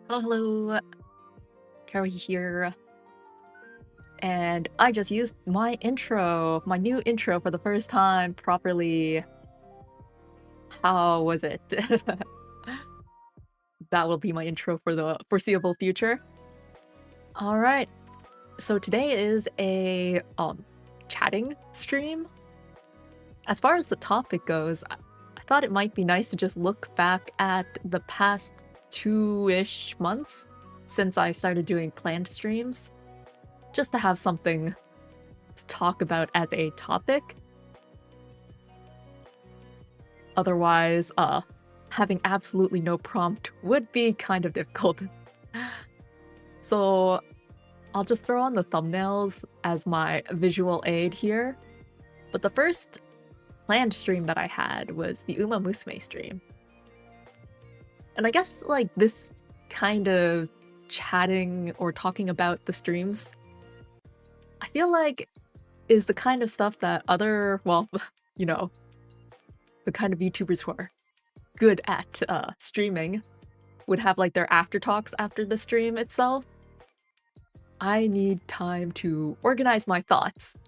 Hello, hello, Carrie here. And I just used my new intro for the first time properly. How was it? That will be my intro for the foreseeable future. All right. So today is a chatting stream. As far as the topic goes, I thought it might be nice to just look back at the past 2-ish months since I started doing planned streams, just to have something to talk about as a topic. Otherwise, having absolutely no prompt would be kind of difficult. So I'll just throw on the thumbnails as my visual aid here. But the first planned stream that I had was the Uma Musume stream. And I guess like this kind of chatting or talking about the streams, I feel like is the kind of stuff that other, well, you know, the kind of YouTubers who are good at streaming would have like their after talks after the stream itself. I need time to organize my thoughts,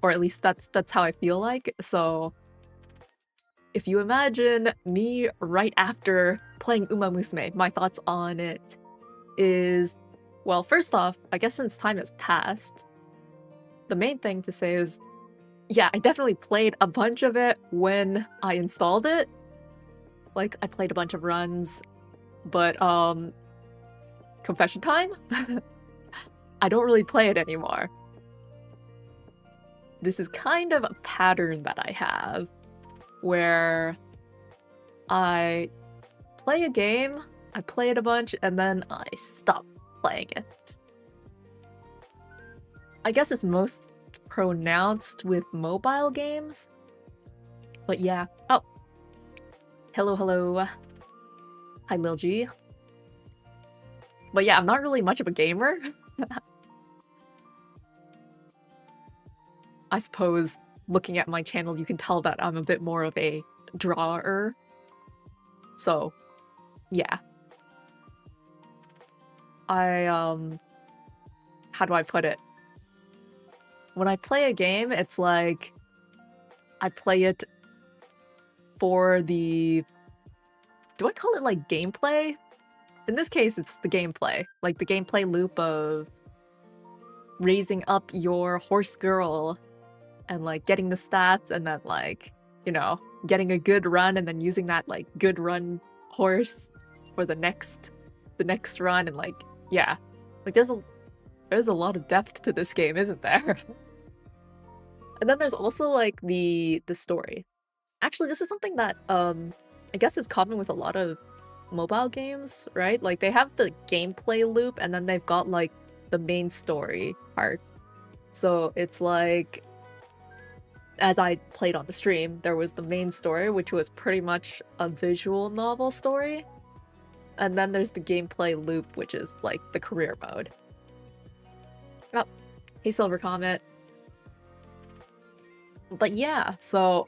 or at least that's how I feel like. So if you imagine me right after playing Uma Musume, my thoughts on it is, well, first off, I guess since time has passed, the main thing to say is, yeah, I definitely played a bunch of it when I installed it. Like, I played a bunch of runs, but, confession time? I don't really play it anymore. This is kind of a pattern that I have, where I play a game, I play it a bunch, and then I stop playing it. I guess it's most pronounced with mobile games, but yeah. Oh, hello. Hi, Lil G. But yeah, I'm not really much of a gamer. I suppose looking at my channel, you can tell that I'm a bit more of a drawer. So, yeah. How do I put it? When I play a game, it's like I play it for the... Do I call it like gameplay? In this case, it's the gameplay. Like the gameplay loop of raising up your horse girl and like getting the stats and then like, you know, getting a good run and then using that like good run horse for the next run, and like, yeah. Like there's a lot of depth to this game, isn't there? And then there's also like the story. Actually, this is something that I guess is common with a lot of mobile games, right? Like they have the gameplay loop and then they've got like the main story part. So it's like, as I played on the stream, there was the main story, which was pretty much a visual novel story. And then there's the gameplay loop, which is like the career mode. Oh, hey Silver Comet. But yeah, so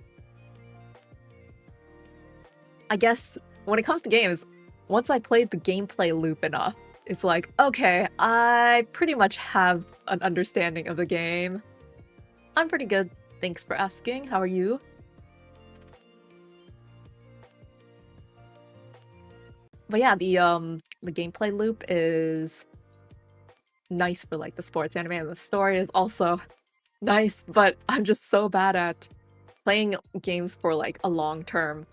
I guess when it comes to games, once I played the gameplay loop enough, it's like, okay, I pretty much have an understanding of the game. I'm pretty good, thanks for asking. How are you? But yeah, the gameplay loop is nice for like the sports anime, and the story is also nice, but I'm just so bad at playing games for like a long-term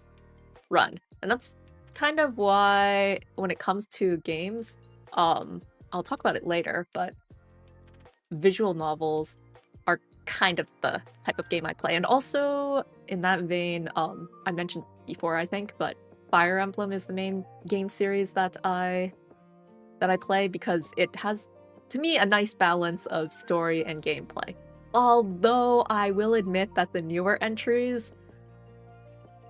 run. And that's kind of why when it comes to games, I'll talk about it later, but visual novels are kind of the type of game I play. And also in that vein, I mentioned before, I think, but Fire Emblem is the main game series that I play because it has, to me, a nice balance of story and gameplay. Although I will admit that the newer entries,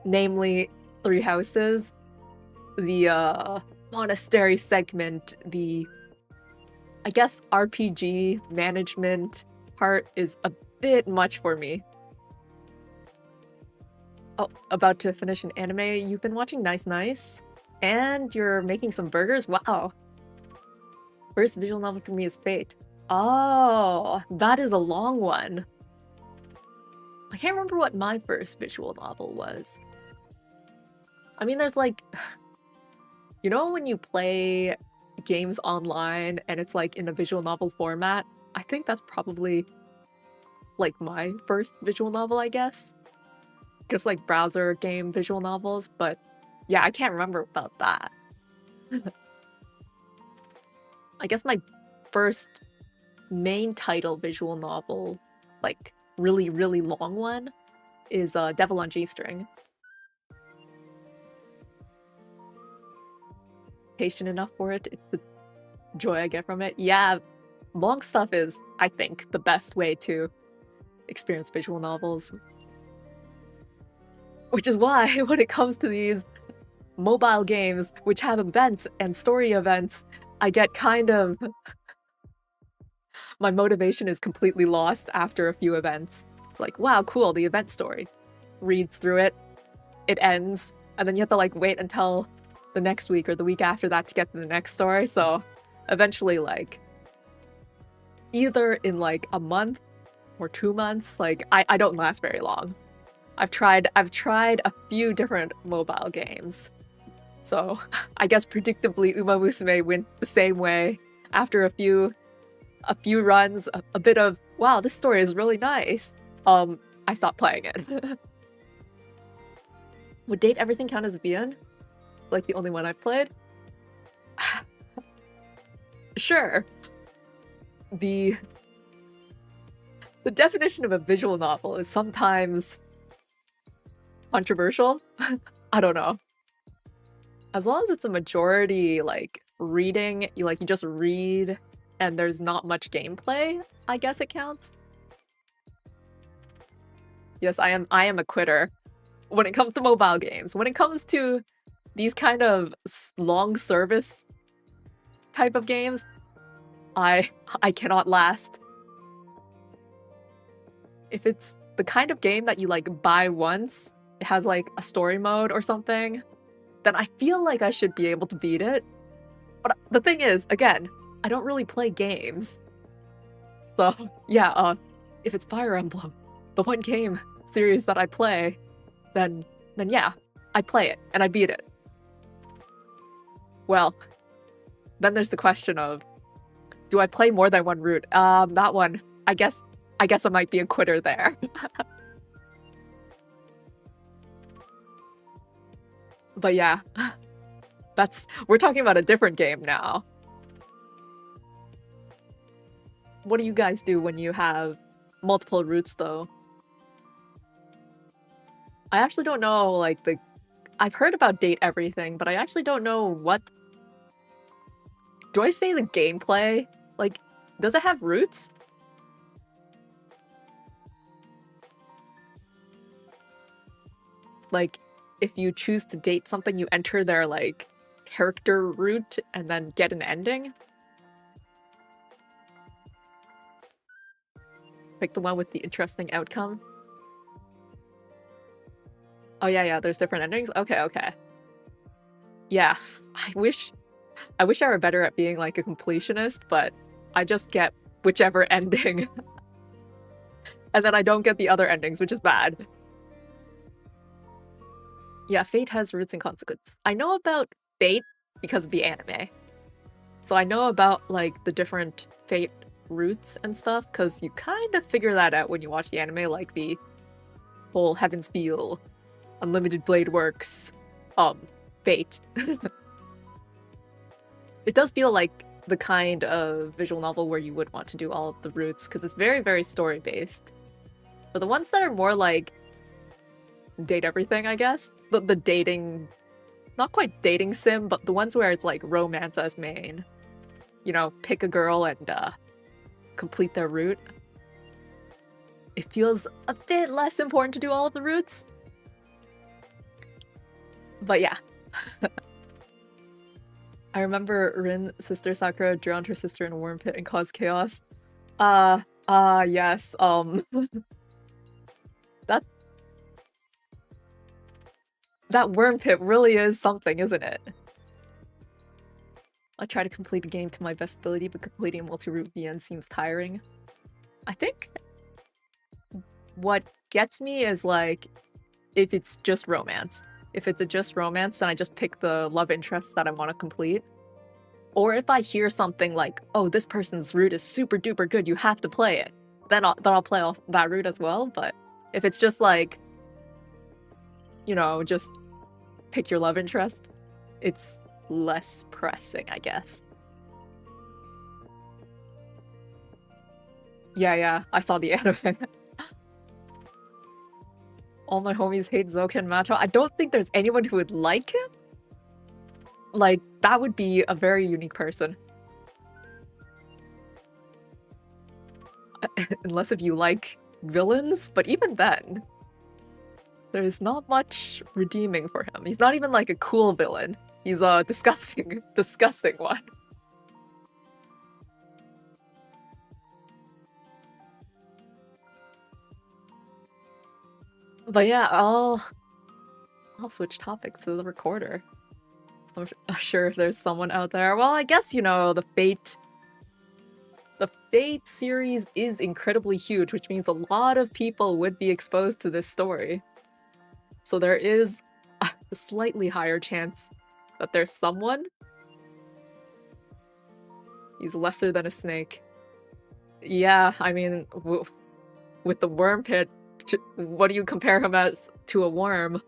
namely Three Houses, the monastery segment, the, I guess, RPG management part is a bit much for me. Oh, about to finish an anime. You've been watching Nice Nice? And you're making some burgers? Wow. First visual novel for me is Fate. Oh, that is a long one. I can't remember what my first visual novel was. I mean, there's like, you know when you play games online and it's like in a visual novel format? I think that's probably like my first visual novel, I guess. Just like browser game visual novels, but yeah, I can't remember about that. I guess my first main title visual novel, like really, really long one, is Devil on G-String. Patient enough for it, it's the joy I get from it. Yeah, long stuff is, I think, the best way to experience visual novels. Which is why, when it comes to these mobile games, which have events and story events, I get kind of... my motivation is completely lost after a few events. It's like, wow, cool, the event story. Reads through it, it ends, and then you have to like wait until the next week or the week after that to get to the next story, so eventually like either in like a month or 2 months, like I don't last very long. I've tried a few different mobile games. So I guess predictably Uma Musume went the same way. After a few runs, a bit of, wow, this story is really nice. I stopped playing it. Would Date Everything count as Vian? Like the only one I've played? Sure. The definition of a visual novel is sometimes controversial. I don't know. As long as it's a majority like reading, you just read and there's not much gameplay, I guess it counts. Yes, I am a quitter when it comes to mobile games. When it comes to these kind of long service type of games, I cannot last. If it's the kind of game that you like buy once, it has like a story mode or something, then I feel like I should be able to beat it. But the thing is, again, I don't really play games. So yeah, if it's Fire Emblem, the one game series that I play, then yeah, I play it and I beat it. Well, then there's the question of, do I play more than one route? That one, I guess I might be a quitter there. But yeah, we're talking about a different game now. What do you guys do when you have multiple routes though? I actually don't know, like, I've heard about Date Everything, but I actually don't know what... Do I say the gameplay? Like, does it have routes? Like, if you choose to date something, you enter their, like, character route and then get an ending? Pick the one with the interesting outcome? Oh yeah, there's different endings? Okay. Yeah, I wish I were better at being like a completionist, but I just get whichever ending. And then I don't get the other endings, which is bad. Yeah, Fate has roots and consequences. I know about Fate because of the anime. So I know about like the different Fate roots and stuff, because you kind of figure that out when you watch the anime, like the whole Heaven's Feel, Unlimited Blade Works, Fate. It does feel like the kind of visual novel where you would want to do all of the routes, because it's very, very story-based. But the ones that are more like Date Everything, I guess, the dating, not quite dating sim, but the ones where it's like romance as main. You know, pick a girl and complete their route. It feels a bit less important to do all of the routes. But yeah. I remember Rin's sister Sakura drowned her sister in a worm pit and caused chaos. Yes, that worm pit really is something, isn't it? I try to complete a game to my best ability, but completing a multi-route VN seems tiring. I think what gets me is like, if it's just romance. If it's just romance, then I just pick the love interests that I want to complete. Or if I hear something like, oh, this person's route is super duper good, you have to play it, then I'll play off that route as well. But if it's just like, you know, just pick your love interest, it's less pressing, I guess. Yeah, I saw the anime. All my homies hate Zoka and Mato. I don't think there's anyone who would like him. Like, that would be a very unique person. Unless if you like villains, but even then, there's not much redeeming for him. He's not even like a cool villain. He's a disgusting one. But yeah, I'll switch topics to the recorder. I'm sure there's someone out there. Well, I guess, you know, the Fate series is incredibly huge, which means a lot of people would be exposed to this story. So there is a slightly higher chance that there's someone. He's lesser than a snake. Yeah, I mean, with the worm pit, what do you compare him as to a worm?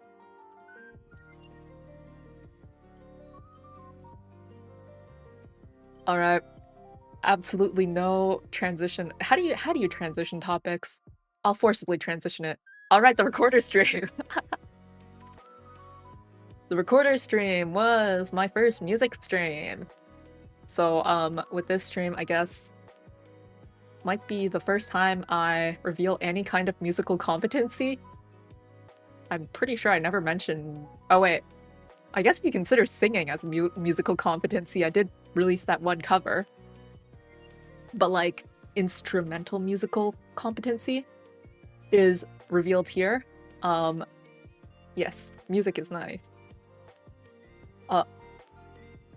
Alright. Absolutely no transition. How do you transition topics? I'll forcibly transition it. Alright, the recorder stream. The recorder stream was my first music stream. So, with this stream, I guess, might be the first time I reveal any kind of musical competency. I'm pretty sure I never mentioned... Oh wait, I guess if you consider singing as musical competency, I did release that one cover. But like, instrumental musical competency is revealed here. Yes, music is nice.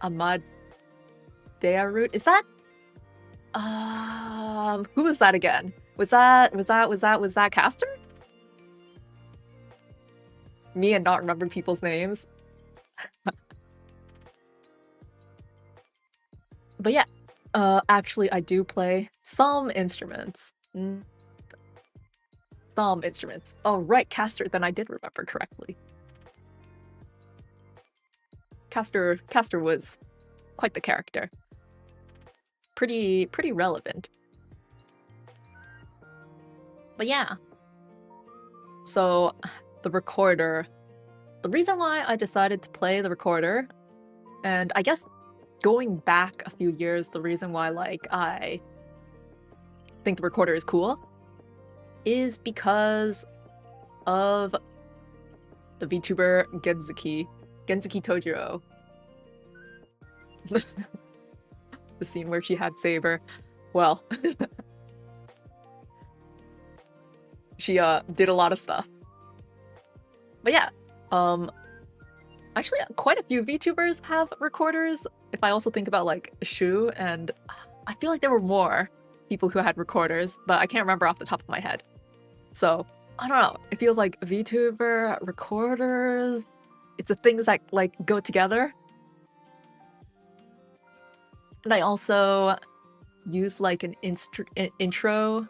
Ahmad Root, is that? Who was that again? Was that Caster? Me and not remember people's names. But yeah, actually I do play some instruments. Some instruments. Oh right, Caster, then I did remember correctly. Caster was quite the character. Pretty relevant. But yeah. So, the recorder. The reason why I decided to play the recorder, and I guess going back a few years, the reason why like I think the recorder is cool is because of the VTuber Genzuki Tojiro. The scene where she had Saber. Well, she did a lot of stuff. But yeah, actually quite a few VTubers have recorders. If I also think about like Shu, and I feel like there were more people who had recorders, but I can't remember off the top of my head. So, I don't know, it feels like VTuber, recorders, it's the things that like go together. And I also used like an intro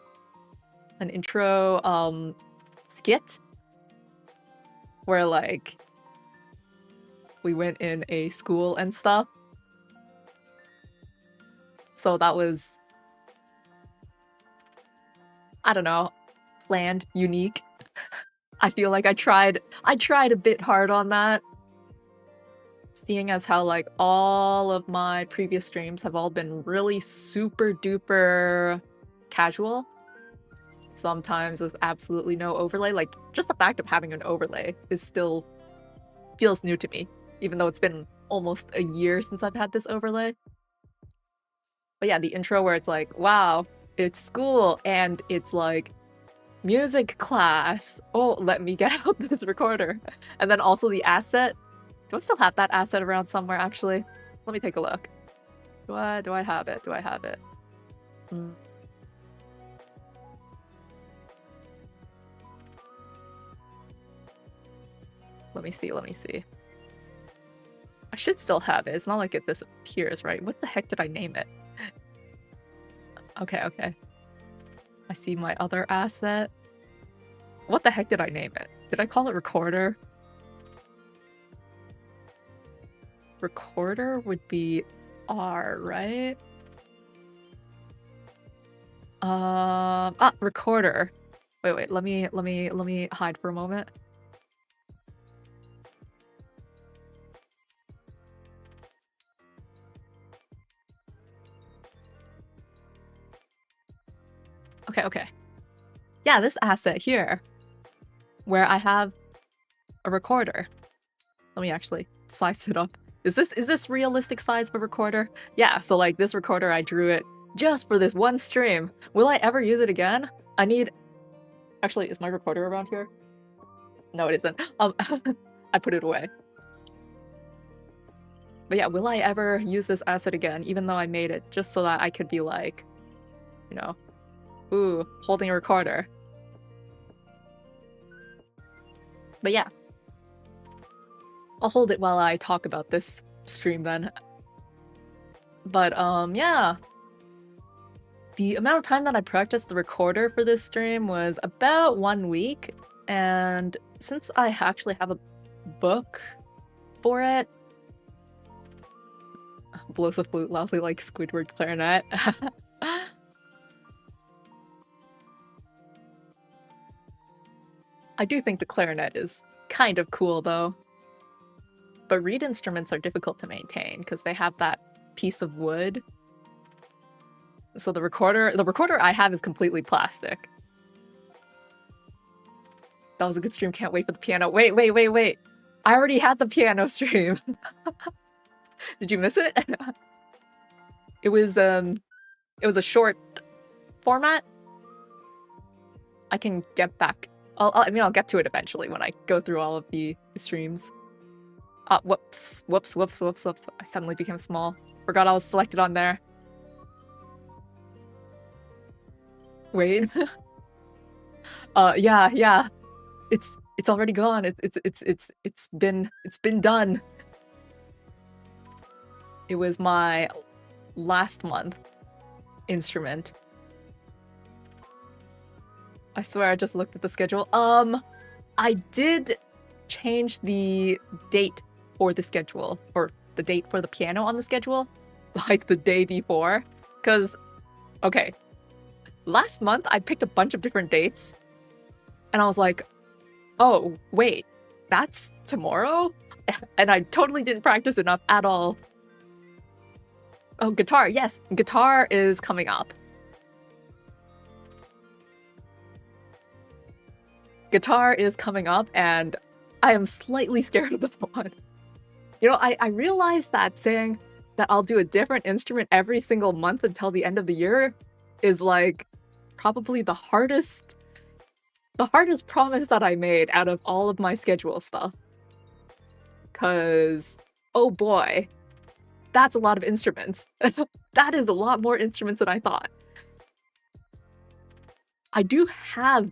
skit where like we went in a school and stuff. So that was, I don't know, planned, unique. I feel like I tried a bit hard on that. Seeing as how like all of my previous streams have all been really super duper casual. Sometimes with absolutely no overlay. Like just the fact of having an overlay is still feels new to me, even though it's been almost a year since I've had this overlay. But yeah, the intro where it's like, wow, it's school and it's like music class. Oh, let me get out this recorder. And then also the asset. Do I still have that asset around somewhere, actually? Let me take a look. Do I have it? Do I have it? Mm. Let me see, let me see. I should still have it. It's not like it disappears, right? What the heck did I name it? Okay, okay. I see my other asset. What the heck did I name it? Did I call it recorder? Recorder would be R, right? Recorder. Wait, let me hide for a moment. Okay. Yeah, this asset here, where I have a recorder. Let me actually size it up. Is this realistic size of a recorder? Yeah, so like this recorder, I drew it just for this one stream. Will I ever use it again? I need... Actually, is my recorder around here? No, it isn't. I put it away. But yeah, will I ever use this asset again, even though I made it just so that I could be like, you know, ooh, holding a recorder. But yeah. I'll hold it while I talk about this stream then. But yeah. The amount of time that I practiced the recorder for this stream was about 1 week, and since I actually have a book for it, blows the flute loudly like Squidward clarinet. I do think the clarinet is kind of cool though. But reed instruments are difficult to maintain because they have that piece of wood. So the recorder I have is completely plastic. That was a good stream, can't wait for the piano. Wait. I already had the piano stream. Did you miss it? It was a short format. I can get back. I'll get to it eventually when I go through all of the streams. Whoops. I suddenly became small. Forgot I was selected on there. Wait. Yeah. It's already gone. It's been done. It was my last month instrument. I swear I just looked at the schedule. I did change the date for the schedule, or the date for the piano on the schedule, like the day before. Cause, okay, last month I picked a bunch of different dates, and I was like, oh, wait, that's tomorrow? And I totally didn't practice enough at all. Oh, guitar, yes, guitar is coming up. Guitar is coming up, and I am slightly scared of this one. You know, I realized that saying that I'll do a different instrument every single month until the end of the year is like probably the hardest promise that I made out of all of my schedule stuff. Cause, oh boy, that's a lot of instruments. That is a lot more instruments than I thought. I do have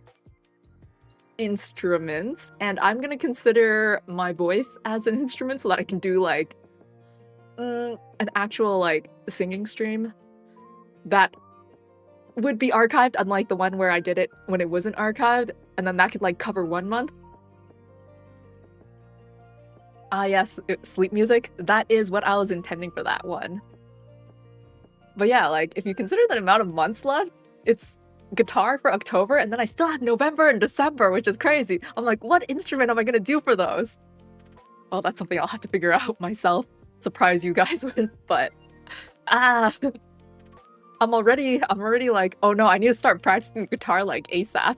instruments, and I'm gonna consider my voice as an instrument so that I can do like an actual like singing stream that would be archived, unlike the one where I did it when it wasn't archived, and then that could like cover 1 month. Yes, sleep music. That is what I was intending for that one. But yeah, like if you consider the amount of months left, it's guitar for October, and then I still have November and December, which is crazy. I'm like, what instrument am I gonna do for those? Well, that's something I'll have to figure out myself, surprise you guys with, but I'm already like, oh no, I need to start practicing the guitar like ASAP.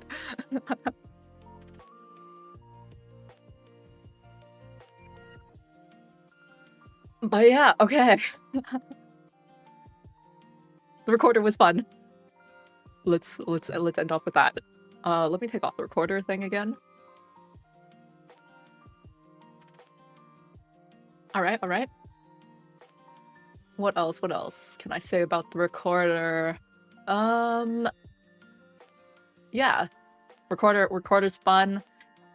But yeah, okay. The recorder was fun. Let's end off with that. Let me take off the recorder thing again. All right. What else? What else can I say about the recorder? Yeah. Recorder's fun.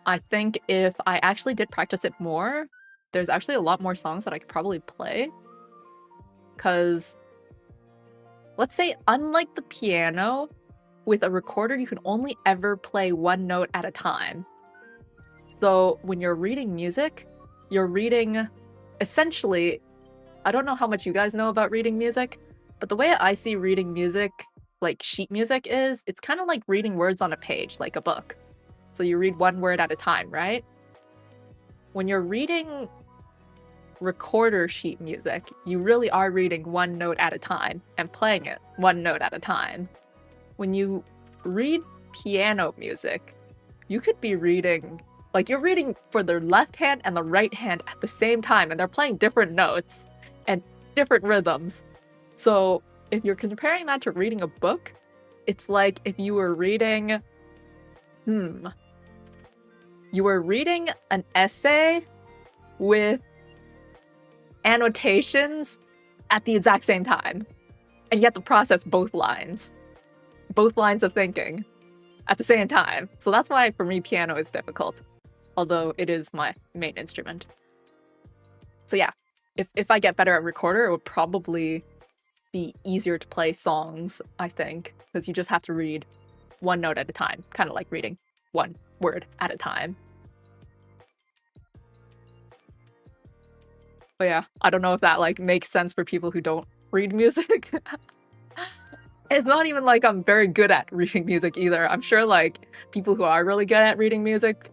I think if I actually did practice it more, there's actually a lot more songs that I could probably play. Because, let's say, unlike the piano, with a recorder, you can only ever play one note at a time. So when you're reading music, you're reading, essentially, I don't know how much you guys know about reading music, but the way I see reading music, like sheet music is, it's kind of like reading words on a page, like a book. So you read one word at a time, right? When you're reading recorder sheet music, you really are reading one note at a time and playing it one note at a time. When you read piano music, you could be reading, like you're reading for the left hand and the right hand at the same time, and they're playing different notes and different rhythms. So if you're comparing that to reading a book, it's like if you were reading, you were reading an essay with annotations at the exact same time, and you have to process both lines of thinking at the same time. So that's why for me piano is difficult, although it is my main instrument. So yeah, if I get better at recorder, it would probably be easier to play songs, I think, because you just have to read one note at a time, kind of like reading one word at a time. But yeah, I don't know if that like makes sense for people who don't read music. It's not even like I'm very good at reading music either. I'm sure like people who are really good at reading music,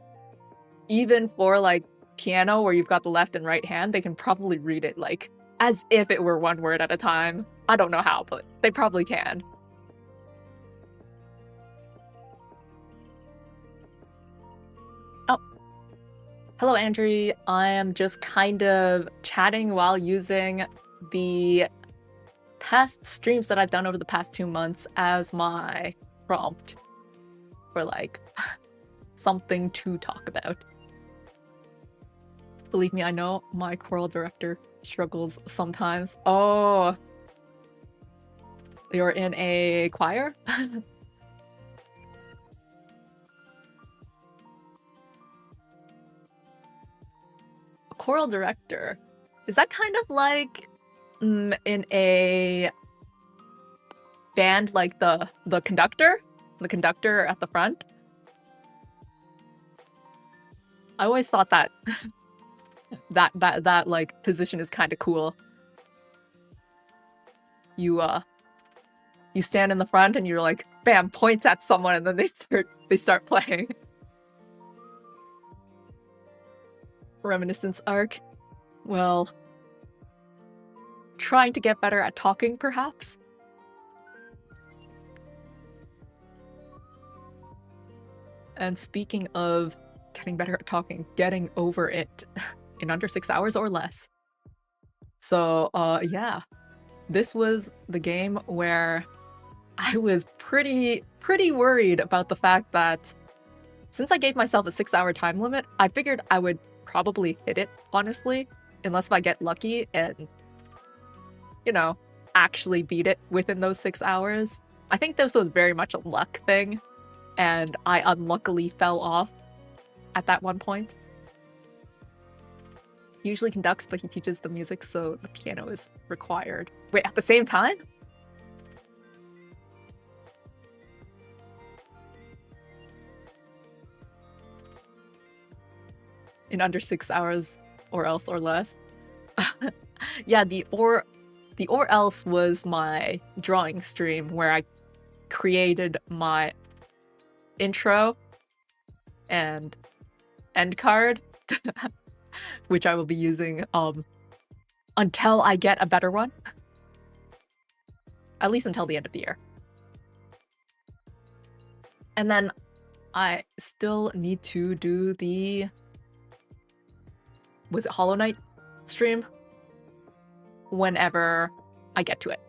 even for like piano where you've got the left and right hand, they can probably read it like as if it were one word at a time. I don't know how, but they probably can. Oh. Hello, Andrew. I am just kind of chatting while using the past streams that I've done over the past 2 months as my prompt for like something to talk about. Believe me, I know my choral director struggles sometimes. Oh, you're in a choir? A choral director. Is that kind of like in a band like the conductor? The conductor at the front? I always thought that that like position is kind of cool. You stand in the front and you're like bam, points at someone and then they start playing. Reminiscence arc. Well, trying to get better at talking, perhaps? And speaking of getting better at talking, getting over it in under 6 hours or less. So, yeah. This was the game where I was pretty worried about the fact that since I gave myself a 6-hour time limit, I figured I would probably hit it, honestly, unless if I get lucky and, you know, actually beat it within those 6 hours. I think this was very much a luck thing, and I unluckily fell off at that one point. He usually conducts, but he teaches the music, so the piano is required. Wait, at the same time? In under 6 hours or else or less. Yeah, the or else was my drawing stream where I created my intro and end card, which I will be using until I get a better one. At least until the end of the year. And then I still need to do the, was it Hollow Knight stream? Whenever I get to it.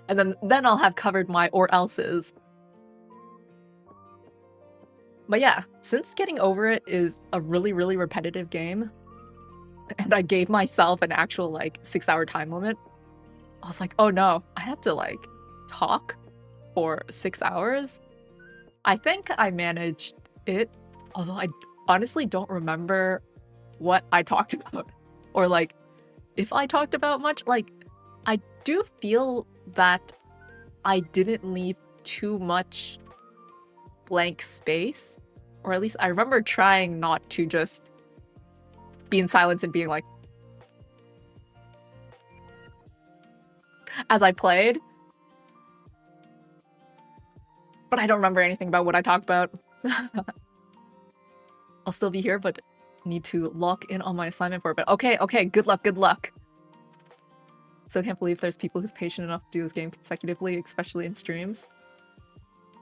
And then I'll have covered my or else's. But yeah, since getting over it is a really repetitive game, and I gave myself an actual like 6-hour time limit. I was like, oh no, I have to like talk for 6 hours. I think I managed it, although I honestly don't remember what I talked about or like if I talked about much. Like, I do feel that I didn't leave too much blank space, or at least I remember trying not to just be in silence and being like, as I played. But I don't remember anything about what I talked about. I'll still be here, but need to lock in on my assignment for a bit. Okay, good luck, good luck. Still can't believe there's people who's patient enough to do this game consecutively, especially in streams.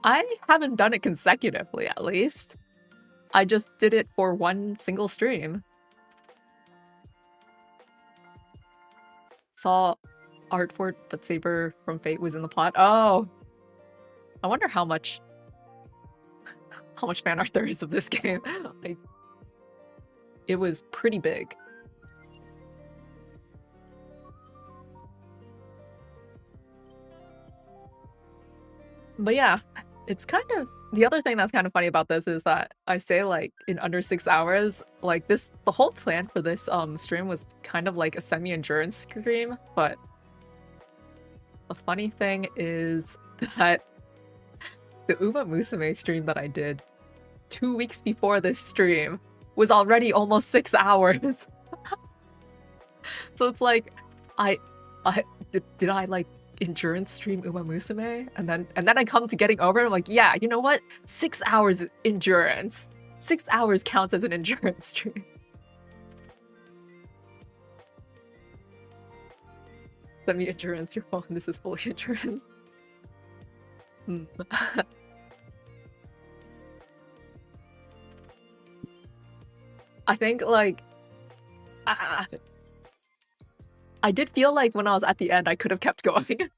I haven't done it consecutively, at least. I just did it for one single stream. Saw art for it, but Saber from Fate was in the pot. Oh! I wonder how much fan art there is of this game. Like, it was pretty big. But yeah, it's kind of, the other thing that's kind of funny about this is that I say like in under 6 hours, like the whole plan for this stream was kind of like a semi-endurance stream, but the funny thing is that the Uma Musume stream that I did 2 weeks before this stream was already almost 6 hours. So it's like, did I like endurance stream Uma Musume? And then I come to getting over it, I'm like, yeah, you know what? 6 hours endurance. 6 hours counts as an endurance stream. Semi-endurance, your phone, this is fully endurance. I think like I did feel like when I was at the end I could have kept going.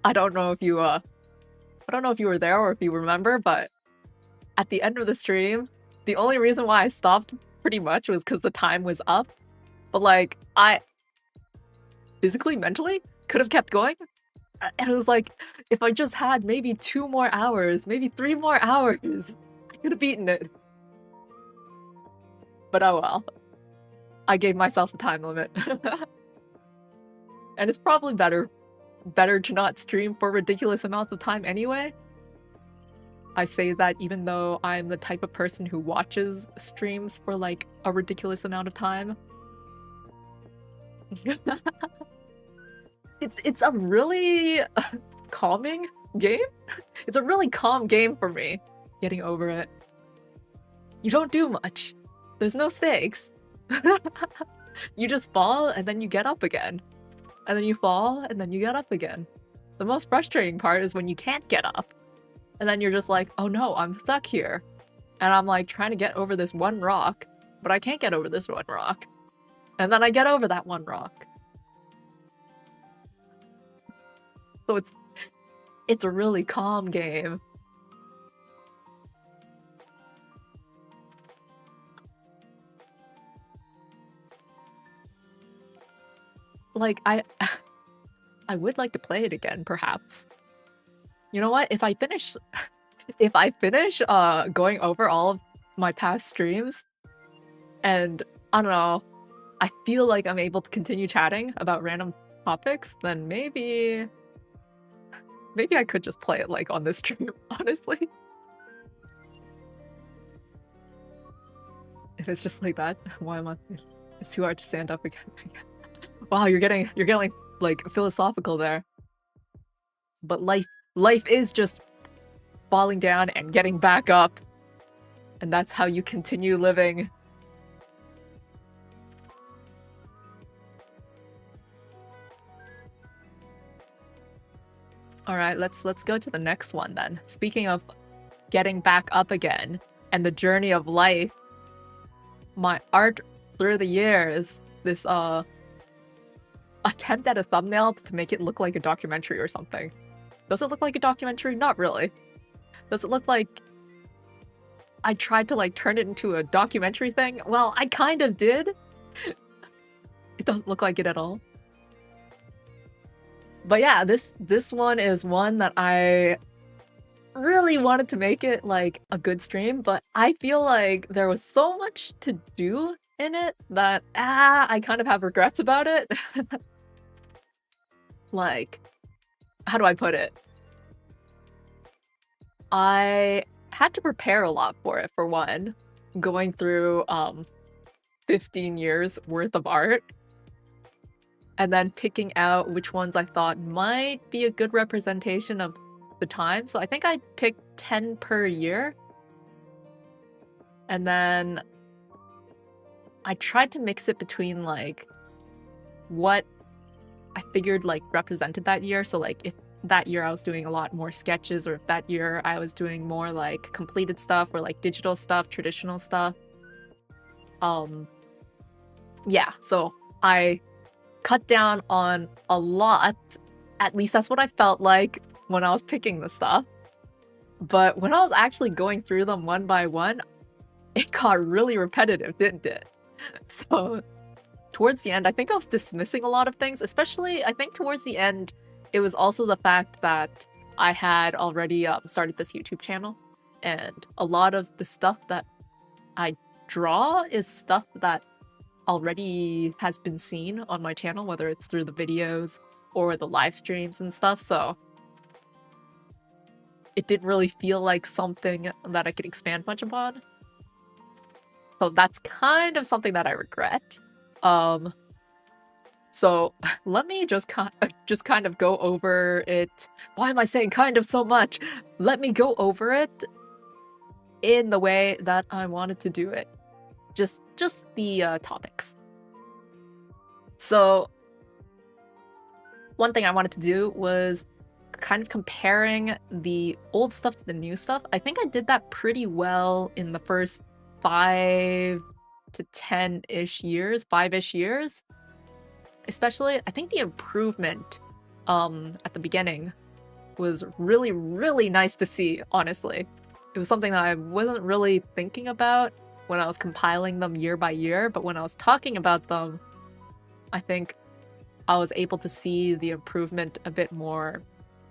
I don't know if you were there or if you remember, but at the end of the stream, the only reason why I stopped pretty much was because the time was up. But like, I physically, mentally could have kept going. And it was like, if I just had maybe 2 more hours, maybe 3 more hours, I could have beaten it. But oh well. I gave myself a time limit. And it's probably better to not stream for ridiculous amounts of time anyway. I say that even though I'm the type of person who watches streams for like a ridiculous amount of time. It's a really calming game. It's a really calm game for me, getting over it. You don't do much. There's no stakes. You just fall and then you get up again. And then you fall and then you get up again. The most frustrating part is when you can't get up. And then you're just like, oh no, I'm stuck here. And I'm like trying to get over this one rock, but I can't get over this one rock. And then I get over that one rock. So it's a really calm game. Like, I would like to play it again, perhaps. You know what? If I finish going over all of my past streams, and I don't know, I feel like I'm able to continue chatting about random topics, then maybe I could just play it like on this stream, honestly. If it's just like that, why am I? It's too hard to stand up again. Wow, you're getting like philosophical there. But life is just falling down and getting back up. And that's how you continue living. Alright, let's go to the next one then. Speaking of getting back up again and the journey of life, my art through the years, this attempt at a thumbnail to make it look like a documentary or something. Does it look like a documentary? Not really. Does it look like I tried to like turn it into a documentary thing? Well, I kind of did. doesn't look like it at all. But yeah, this one is one that I really wanted to make it like a good stream, but I feel like there was so much to do in it that I kind of have regrets about it. Like, how do I put it? I had to prepare a lot for it, for one, going through 15 years worth of art, and then picking out which ones I thought might be a good representation of the time. So I think I picked 10 per year. And then I tried to mix it between like what I figured like represented that year. So like if that year I was doing a lot more sketches, or if that year I was doing more like completed stuff or like digital stuff, traditional stuff. Yeah, so I cut down on a lot. At least that's what I felt like when I was picking the stuff. But when I was actually going through them one by one, it got really repetitive, didn't it? So towards the end, I think I was dismissing a lot of things, especially I think towards the end, it was also the fact that I had already started this YouTube channel, and a lot of the stuff that I draw is stuff that already has been seen on my channel, whether it's through the videos or the live streams and stuff, so it didn't really feel like something that I could expand much upon. So that's kind of something that I regret. So let me just kind of go over it. Why am I saying kind of so much? Let me go over it in the way that I wanted to do it. Just the topics. So one thing I wanted to do was kind of comparing the old stuff to the new stuff. I think I did that pretty well in the first 5 to 10-ish years, 5-ish years. Especially, I think the improvement at the beginning was really, really nice to see, honestly. It was something that I wasn't really thinking about when I was compiling them year by year, but when I was talking about them, I think I was able to see the improvement a bit more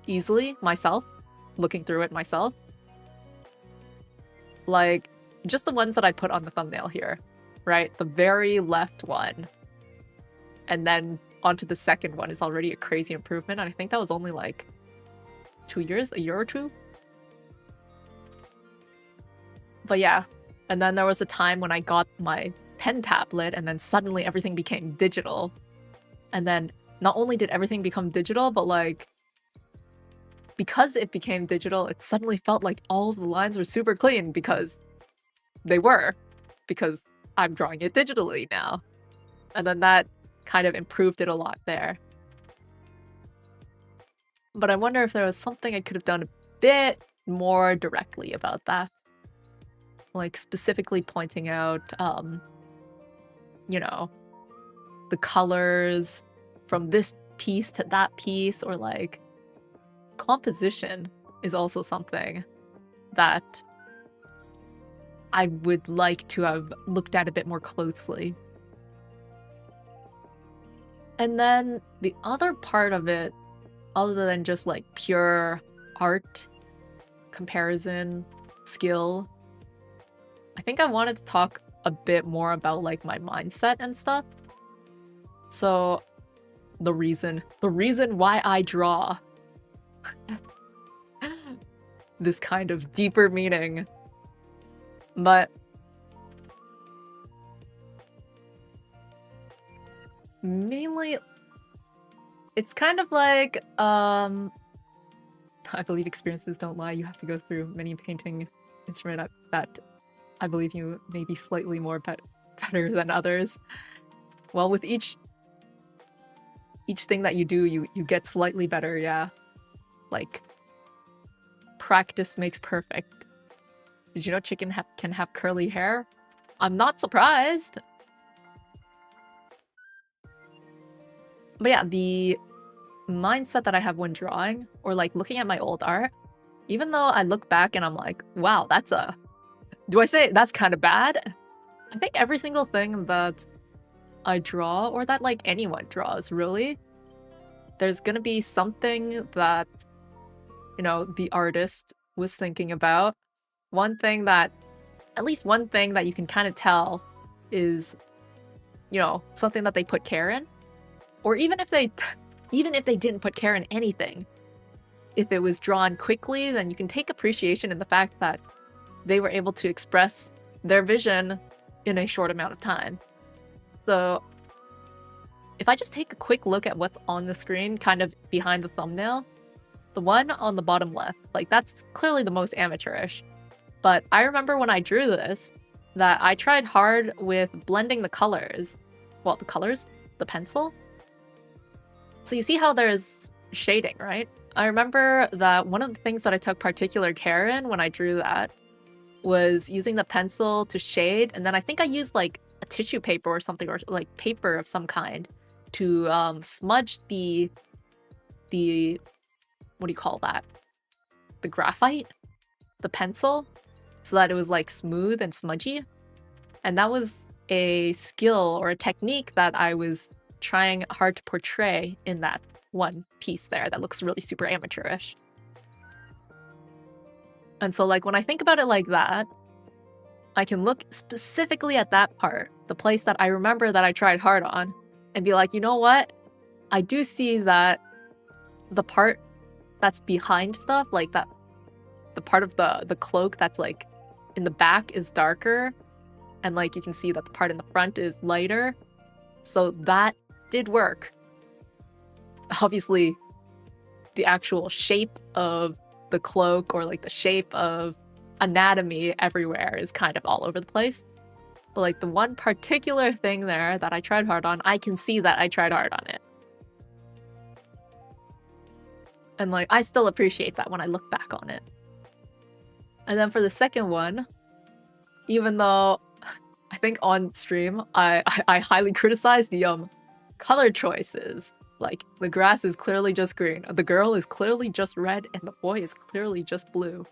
easily myself, looking through it myself. Like, just the ones that I put on the thumbnail here, right? The very left one, and then onto the second one is already a crazy improvement, and I think that was only like 2 years, a year or two? But yeah, and then there was a time when I got my pen tablet, and then suddenly everything became digital. And then not only did everything become digital, but like, because it became digital, it suddenly felt like all of the lines were super clean, because they were, because I'm drawing it digitally now. And then that kind of improved it a lot there. But I wonder if there was something I could have done a bit more directly about that. Like specifically pointing out, you know, the colors from this piece to that piece, or like composition is also something that I would like to have looked at a bit more closely. And then the other part of it, other than just like pure art, comparison, skill, I think I wanted to talk a bit more about like my mindset and stuff. So the reason why I draw this kind of deeper meaning. But mainly it's kind of like I believe experiences don't lie. You have to go through many painting instrument that I believe you may be slightly more better than others. Well, with each thing that you do, you get slightly better, yeah. Like, practice makes perfect. Did you know chicken can have curly hair? I'm not surprised! But yeah, the mindset that I have when drawing, or like looking at my old art, even though I look back and I'm like, wow, that's do I say that's kind of bad? I think every single thing that I draw, or that like anyone draws, really, there's gonna be something that, you know, the artist was thinking about. At least one thing that you can kind of tell is, you know, something that they put care in. Or even if they didn't put care in anything, if it was drawn quickly, then you can take appreciation in the fact that they were able to express their vision in a short amount of time. So if I just take a quick look at what's on the screen, kind of behind the thumbnail, the one on the bottom left, like that's clearly the most amateurish. But I remember when I drew this, that I tried hard with blending the colors. Well, the pencil. So you see how there's shading, right? I remember that one of the things that I took particular care in when I drew that was using the pencil to shade, and then I think I used like a tissue paper or something, or like paper of some kind, to smudge the what do you call that? The graphite? The pencil? So that it was like smooth and smudgy. And that was a skill or a technique that I was trying hard to portray in that one piece there that looks really super amateurish. And so like when I think about it like that, I can look specifically at that part, the place that I remember that I tried hard on, and be like, you know what? I do see that the part that's behind stuff, like that, the part of the cloak that's like in the back is darker, and like you can see that the part in the front is lighter. So that did work. Obviously, the actual shape of the cloak, or like the shape of anatomy everywhere, is kind of all over the place. But like the one particular thing there that I tried hard on, I can see that I tried hard on it. And like I still appreciate that when I look back on it. And then for the second one, even though I think on stream I highly criticized the color choices. Like the grass is clearly just green, the girl is clearly just red, and the boy is clearly just blue.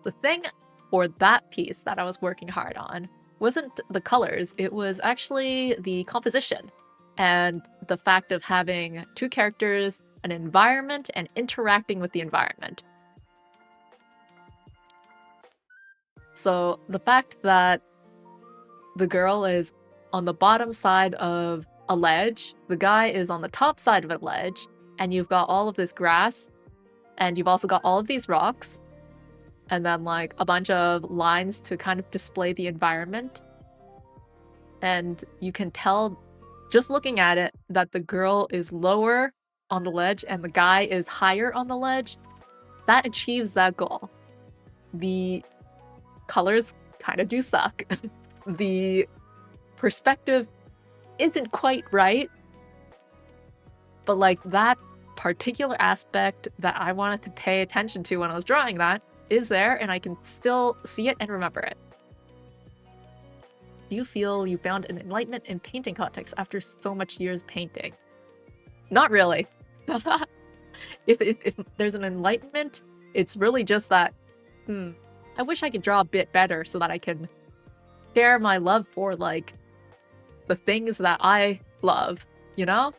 The thing for that piece that I was working hard on wasn't the colors, it was actually the composition and the fact of having two characters, an environment, and interacting with the environment. So the fact that the girl is on the bottom side of a ledge, the guy is on the top side of a ledge, and you've got all of this grass, and you've also got all of these rocks, and then like a bunch of lines to kind of display the environment. And you can tell just looking at it that the girl is lower on the ledge and the guy is higher on the ledge. That achieves that goal. The colors kind of do suck. The perspective isn't quite right, but like that particular aspect that I wanted to pay attention to when I was drawing that is there, and I can still see it and remember it. Do you feel you found an enlightenment in painting context after so much years painting? Not really. If there's an enlightenment, it's really just that, I wish I could draw a bit better so that I can share my love for like the things that I love, you know?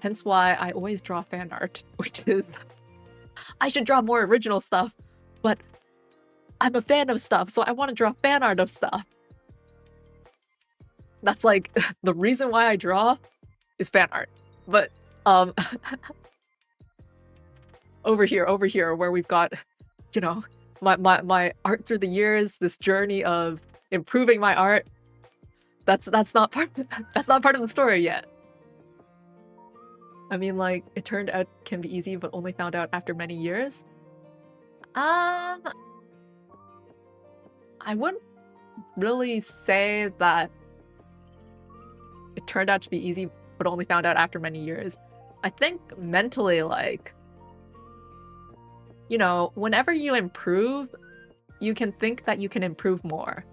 Hence why I always draw fan art, which is, I should draw more original stuff, but I'm a fan of stuff, so I want to draw fan art of stuff. That's like the reason why I draw is fan art. But over here where we've got, you know, my art through the years, this journey of improving my art, that's not part of the story yet. I mean, like, it turned out can be easy, but only found out after many years. I wouldn't really say that it turned out to be easy, but only found out after many years. I think mentally, like, you know, whenever you improve, you can think that you can improve more.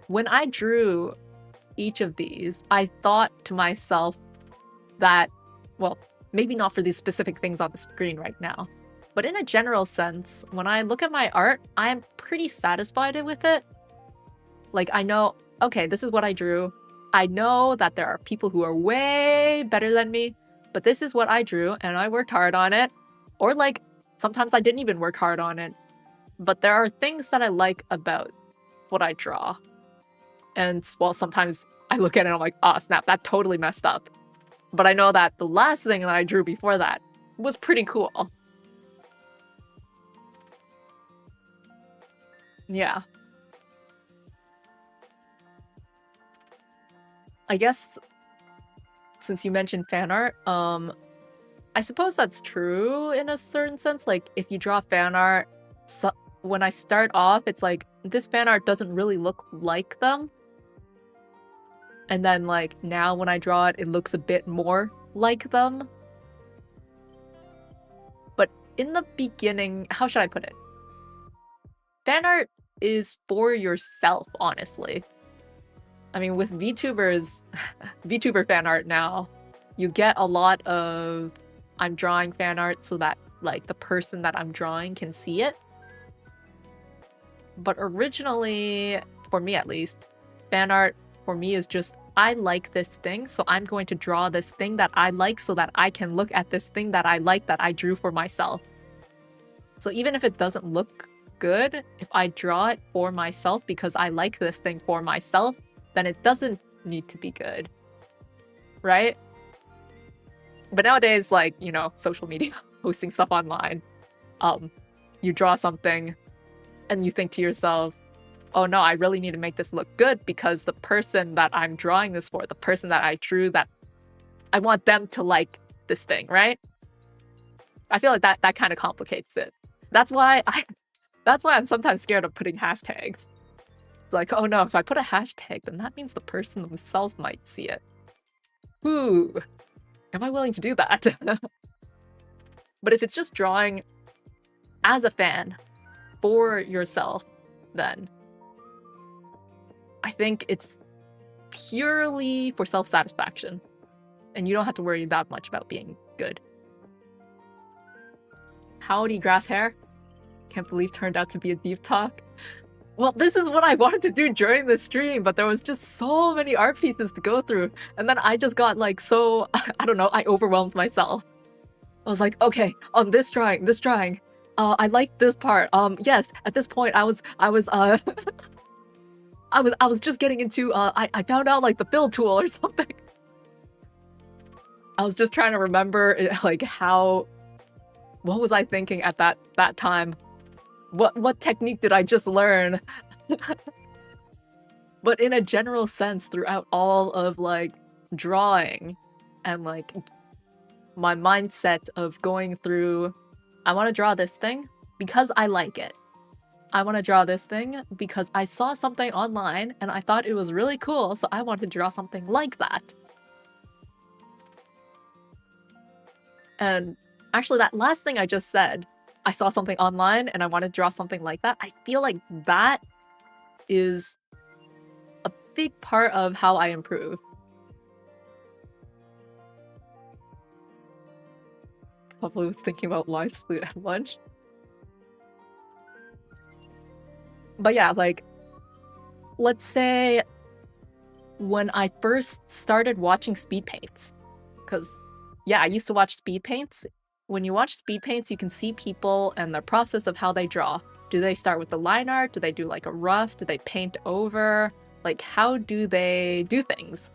When I drew each of these, I thought to myself that, well, maybe not for these specific things on the screen right now, but in a general sense, when I look at my art, I'm pretty satisfied with it. Like, I know okay, this is what I drew. I know that there are people who are way better than me, but this is what I drew and I worked hard on it. Or like, sometimes I didn't even work hard on it. But there are things that I like about what I draw. And well, sometimes I look at it and I'm like, oh snap, that totally messed up. But I know that the last thing that I drew before that was pretty cool. Yeah. I guess since you mentioned fan art, I suppose that's true in a certain sense. Like if you draw fan art, when I start off, it's like this fan art doesn't really look like them. And then like now when I draw it, it looks a bit more like them. But in the beginning, how should I put it? Fan art is for yourself, honestly. I mean, with VTubers, VTuber fan art now, you get a lot of I'm drawing fan art so that like the person that I'm drawing can see it. But originally, for me at least, fan art for me is just I like this thing, so I'm going to draw this thing that I like so that I can look at this thing that I like that I drew for myself. So even if it doesn't look good, if I draw it for myself because I like this thing for myself, then it doesn't need to be good, right? But nowadays, like, you know, social media, posting stuff online, you draw something and you think to yourself, oh no, I really need to make this look good because the person that I'm drawing this for, the person that I drew, that I want them to like this thing, right? I feel like that kind of complicates it. That's why I'm sometimes scared of putting hashtags. It's like, oh no, if I put a hashtag, then that means the person themselves might see it. Ooh, am I willing to do that? But if it's just drawing as a fan for yourself, then I think it's purely for self-satisfaction. And you don't have to worry that much about being good. Howdy, grass hair. Can't believe turned out to be a deep talk. Well, this is what I wanted to do during the stream, but there was just so many art pieces to go through. And then I just got like so, I don't know, I overwhelmed myself. I was like, okay, this drawing, I like this part. Yes, at this point I was just getting into, I found out like the fill tool or something. I was just trying to remember like what was I thinking at that time? What technique did I just learn? But in a general sense, throughout all of like drawing and like my mindset of going through, I want to draw this thing because I like it. I want to draw this thing because I saw something online and I thought it was really cool, so I want to draw something like that. And actually, that last thing I just said, I saw something online and I wanted to draw something like that, I feel like that is a big part of how I improve. Probably was thinking about lines flute at lunch. But yeah, like, let's say when I first started watching speed paints, because yeah, I used to watch speed paints. When you watch speed paints, you can see people and their process of how they draw. Do they start with the line art? Do they do like a rough? Do they paint over? Like, how do they do things?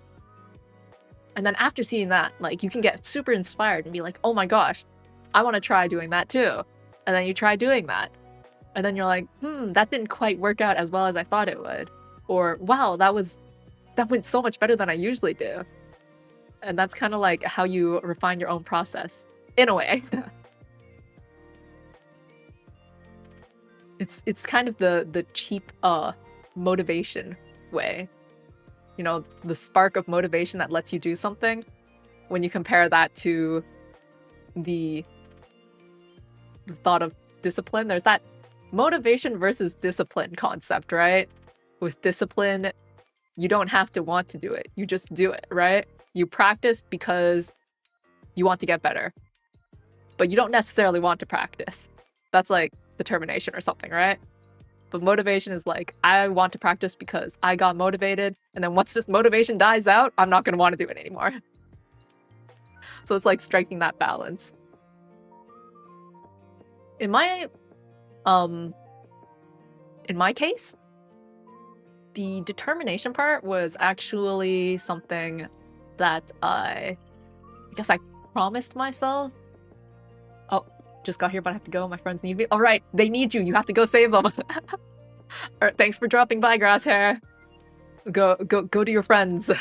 And then after seeing that, like, you can get super inspired and be like, oh my gosh, I want to try doing that too. And then you try doing that. And then you're like, that didn't quite work out as well as I thought it would. Or, wow, that went so much better than I usually do. And that's kind of like how you refine your own process. In a way. It's kind of the cheap motivation way. You know, the spark of motivation that lets you do something. When you compare that to the thought of discipline, there's that motivation versus discipline concept, right? With discipline, you don't have to want to do it. You just do it, right? You practice because you want to get better. But you don't necessarily want to practice. That's like determination or something, right? But motivation is like, I want to practice because I got motivated, and then once this motivation dies out, I'm not going to want to do it anymore. So it's like striking that balance. In my case, the determination part was actually something that I guess I promised myself. Oh, just got here, but I have to go. My friends need me. All right, they need you. You have to go save them. All right, thanks for dropping by, Grasshair. Go to your friends.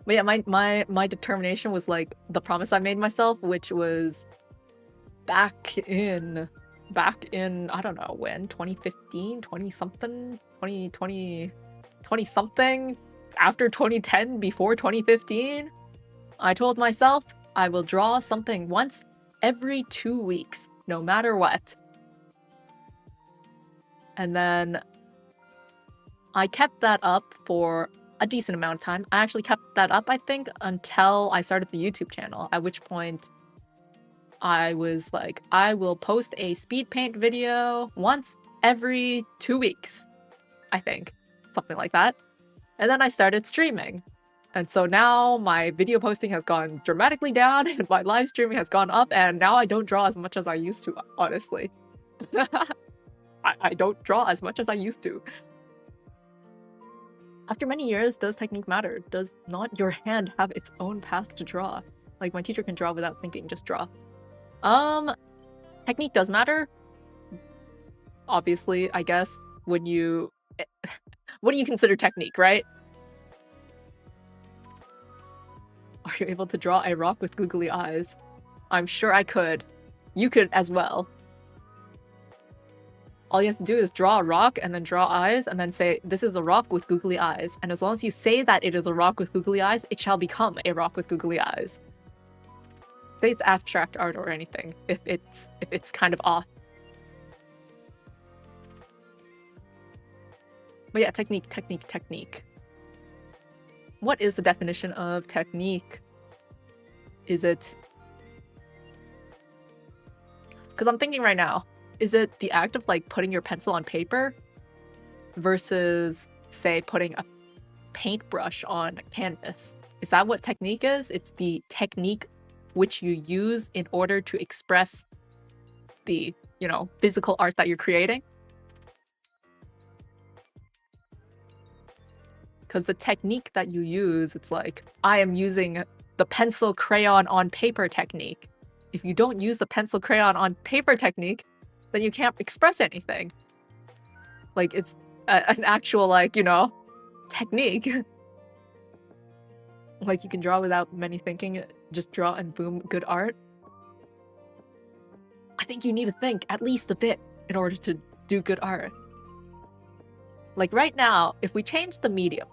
But yeah, my determination was like the promise I made myself, which was back in I don't know when, 2015, 20 something, 2020 something, after 2010, before 2015. I told myself I will draw something once every 2 weeks, no matter what. And then I kept that up for a decent amount of time. I actually kept that up, I think, until I started the YouTube channel, at which point I was like, I will post a speed paint video once every 2 weeks, I think. Something like that. And then I started streaming. And so now my video posting has gone dramatically down and my live streaming has gone up, and now I don't draw as much as I used to, honestly. I don't draw as much as I used to. After many years, does technique matter? Does not your hand have its own path to draw? Like, my teacher can draw without thinking, just draw. Technique does matter. Obviously, I guess, when you... What do you consider technique, right? Are you able to draw a rock with googly eyes? I'm sure I could. You could as well. All you have to do is draw a rock and then draw eyes and then say, this is a rock with googly eyes. And as long as you say that it is a rock with googly eyes, it shall become a rock with googly eyes. Say it's abstract art or anything, if it's kind of off. But yeah, technique. What is the definition of technique? Is it... Because I'm thinking right now, is it the act of like putting your pencil on paper versus, say, putting a paintbrush on a canvas? Is that what technique is? It's the technique which you use in order to express the, you know, physical art that you're creating? Because the technique that you use, it's like, I am using the pencil crayon on paper technique. If you don't use the pencil crayon on paper technique, then you can't express anything. Like, it's an actual, like, you know, technique. Like, you can draw without many thinking, just draw and boom, good art. I think you need to think at least a bit in order to do good art. Like right now, if we change the medium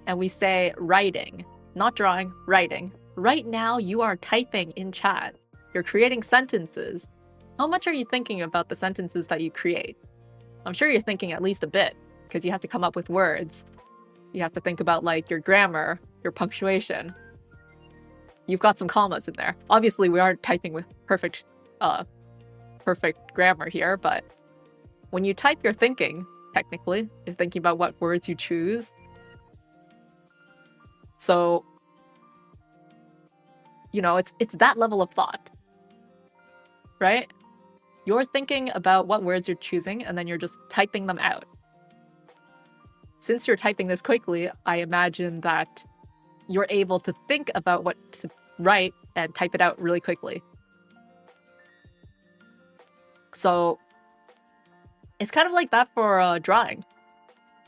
and we say writing, not drawing, writing, right now you are typing in chat. You're creating sentences. How much are you thinking about the sentences that you create? I'm sure you're thinking at least a bit, because you have to come up with words. You have to think about like your grammar, your punctuation. You've got some commas in there. Obviously, we aren't typing with perfect grammar here, but when you type, you're thinking, technically. You're thinking about what words you choose. So, you know, it's that level of thought, right? You're thinking about what words you're choosing, and then you're just typing them out. Since you're typing this quickly, I imagine that you're able to think about what to write and type it out really quickly. So it's kind of like that for drawing.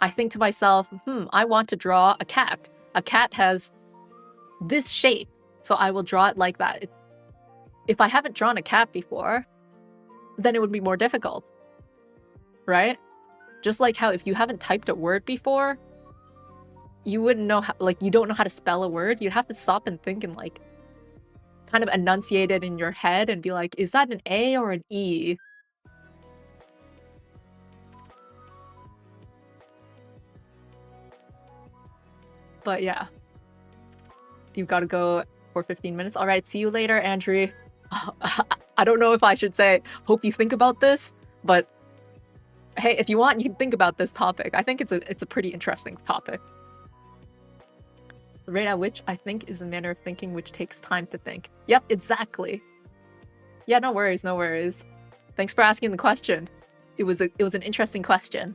I think to myself, I want to draw a cat. A cat has this shape, so I will draw it like that. If I haven't drawn a cat before, then it would be more difficult, right? Just like how if you haven't typed a word before, you wouldn't know how, like, you don't know how to spell a word. You'd have to stop and think and like kind of enunciate it in your head and be like, is that an A or an E? But yeah, you've got to go for 15 minutes. All right, see you later, Andrew. I don't know if I should say, hope you think about this, But hey, if you want, you can think about this topic. I think it's a pretty interesting topic. The rate at which I think is a manner of thinking which takes time to think. Yep, exactly. Yeah, no worries, no worries. Thanks for asking the question. It was an interesting question.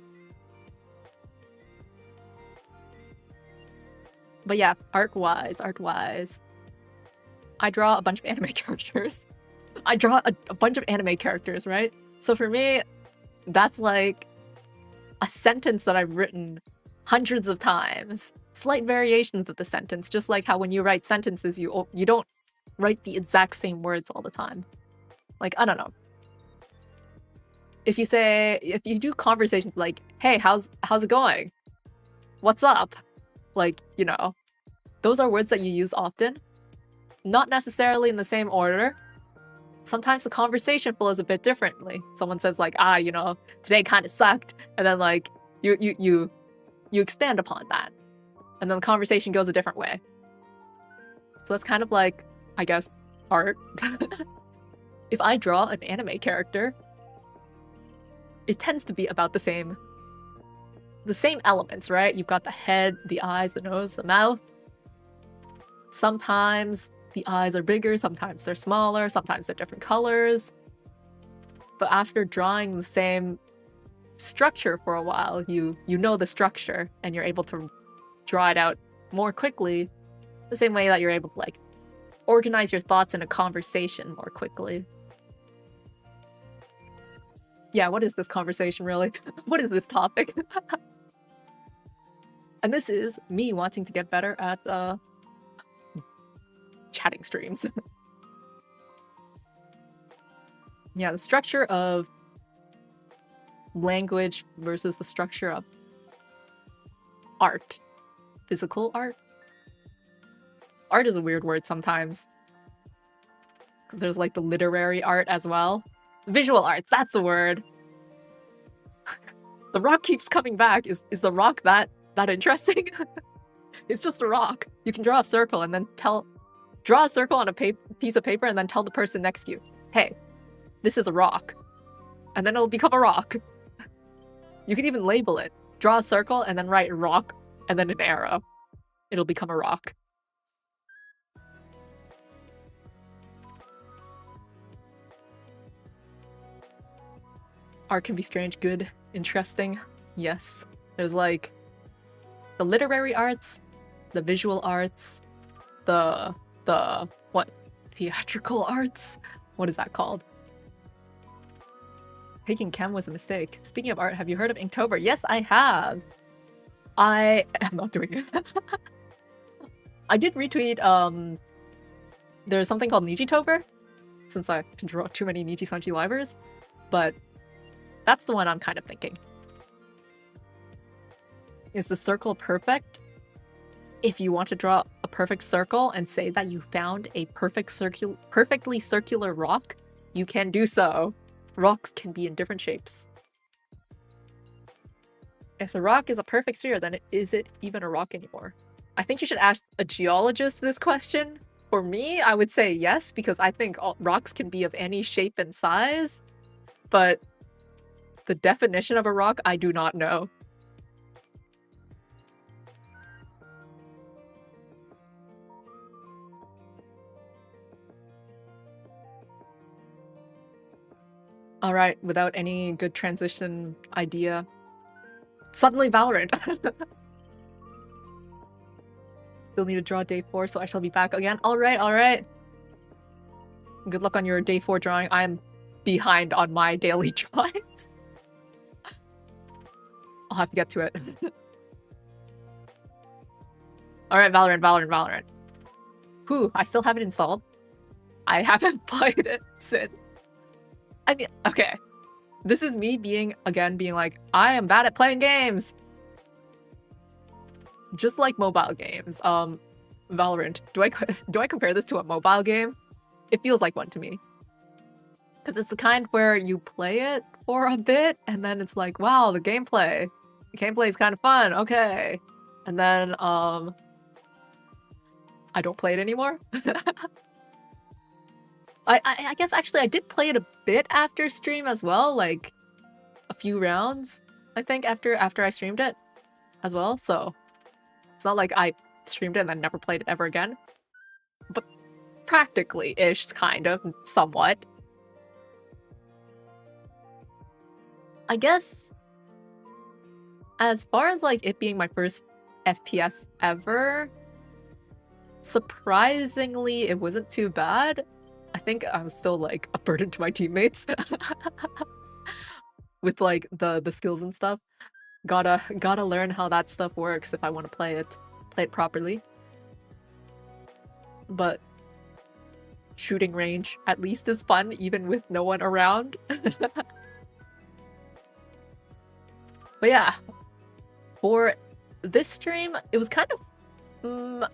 But yeah, art-wise, I draw a bunch of anime characters. I draw a bunch of anime characters, right? So for me, that's like a sentence that I've written hundreds of times. Slight variations of the sentence, just like how when you write sentences, you don't write the exact same words all the time. Like, I don't know. If you do conversations like, hey, how's it going? What's up? Like, you know, those are words that you use often. Not necessarily in the same order. Sometimes the conversation flows a bit differently. Someone says like, you know, today kind of sucked. And then like, you expand upon that. And then the conversation goes a different way. So that's kind of like, I guess, art. If I draw an anime character, it tends to be about the same elements, right? You've got the head, the eyes, the nose, the mouth. Sometimes the eyes are bigger, sometimes they're smaller, sometimes they're different colors. But after drawing the same structure for a while, you know the structure and you're able to draw it out more quickly, the same way that you're able to like organize your thoughts in a conversation more quickly. Yeah, what is this conversation really? What is this topic? And this is me wanting to get better at chatting streams. Yeah, the structure of language versus the structure of art. Physical art? Art is a weird word sometimes. Because there's like the literary art as well. Visual arts, that's the word. The rock keeps coming back. Is the rock that interesting? It's just a rock. You can draw a circle and then draw a circle on a piece of paper and then tell the person next to you, hey, this is a rock. And then it'll become a rock. You can even label it. Draw a circle and then write rock and then an arrow. It'll become a rock. Art can be strange, good, interesting. Yes. There's like the literary arts, the visual arts, the what? Theatrical arts? What is that called? Taking chem was a mistake. Speaking of art, have you heard of Inktober? Yes, I have. I am not doing it. I did retweet, there's something called Nijitober, since I can draw too many Niji-sanji livers, but that's the one I'm kind of thinking. Is the circle perfect? If you want to draw a perfect circle and say that you found a perfectly circular rock, you can do so. Rocks can be in different shapes. If the rock is a perfect sphere, then is it even a rock anymore? I think you should ask a geologist this question. For me, I would say yes, because I think rocks can be of any shape and size, but the definition of a rock, I do not know. Alright, without any good transition idea. Suddenly Valorant! Still need to draw day 4, so I shall be back again. Alright, alright! Good luck on your day 4 drawing. I'm behind on my daily drawings. I'll have to get to it. Alright, Valorant. Whew, I still have it installed. I haven't played it since. I mean, okay. This is me being like, I am bad at playing games! Just like mobile games. Valorant. Do I compare this to a mobile game? It feels like one to me. Because it's the kind where you play it for a bit, and then it's like, wow, the gameplay is kind of fun, okay. And then, I don't play it anymore. I guess actually I did play it a bit after stream as well, like a few rounds, I think, after I streamed it as well. So it's not like I streamed it and then never played it ever again. But practically-ish, kind of, somewhat. I guess as far as like it being my first FPS ever, surprisingly it wasn't too bad. I think I was still like a burden to my teammates with like the skills and stuff. Gotta learn how that stuff works if I want to play it properly. But shooting range at least is fun even with no one around. But yeah, for this stream, it was kind of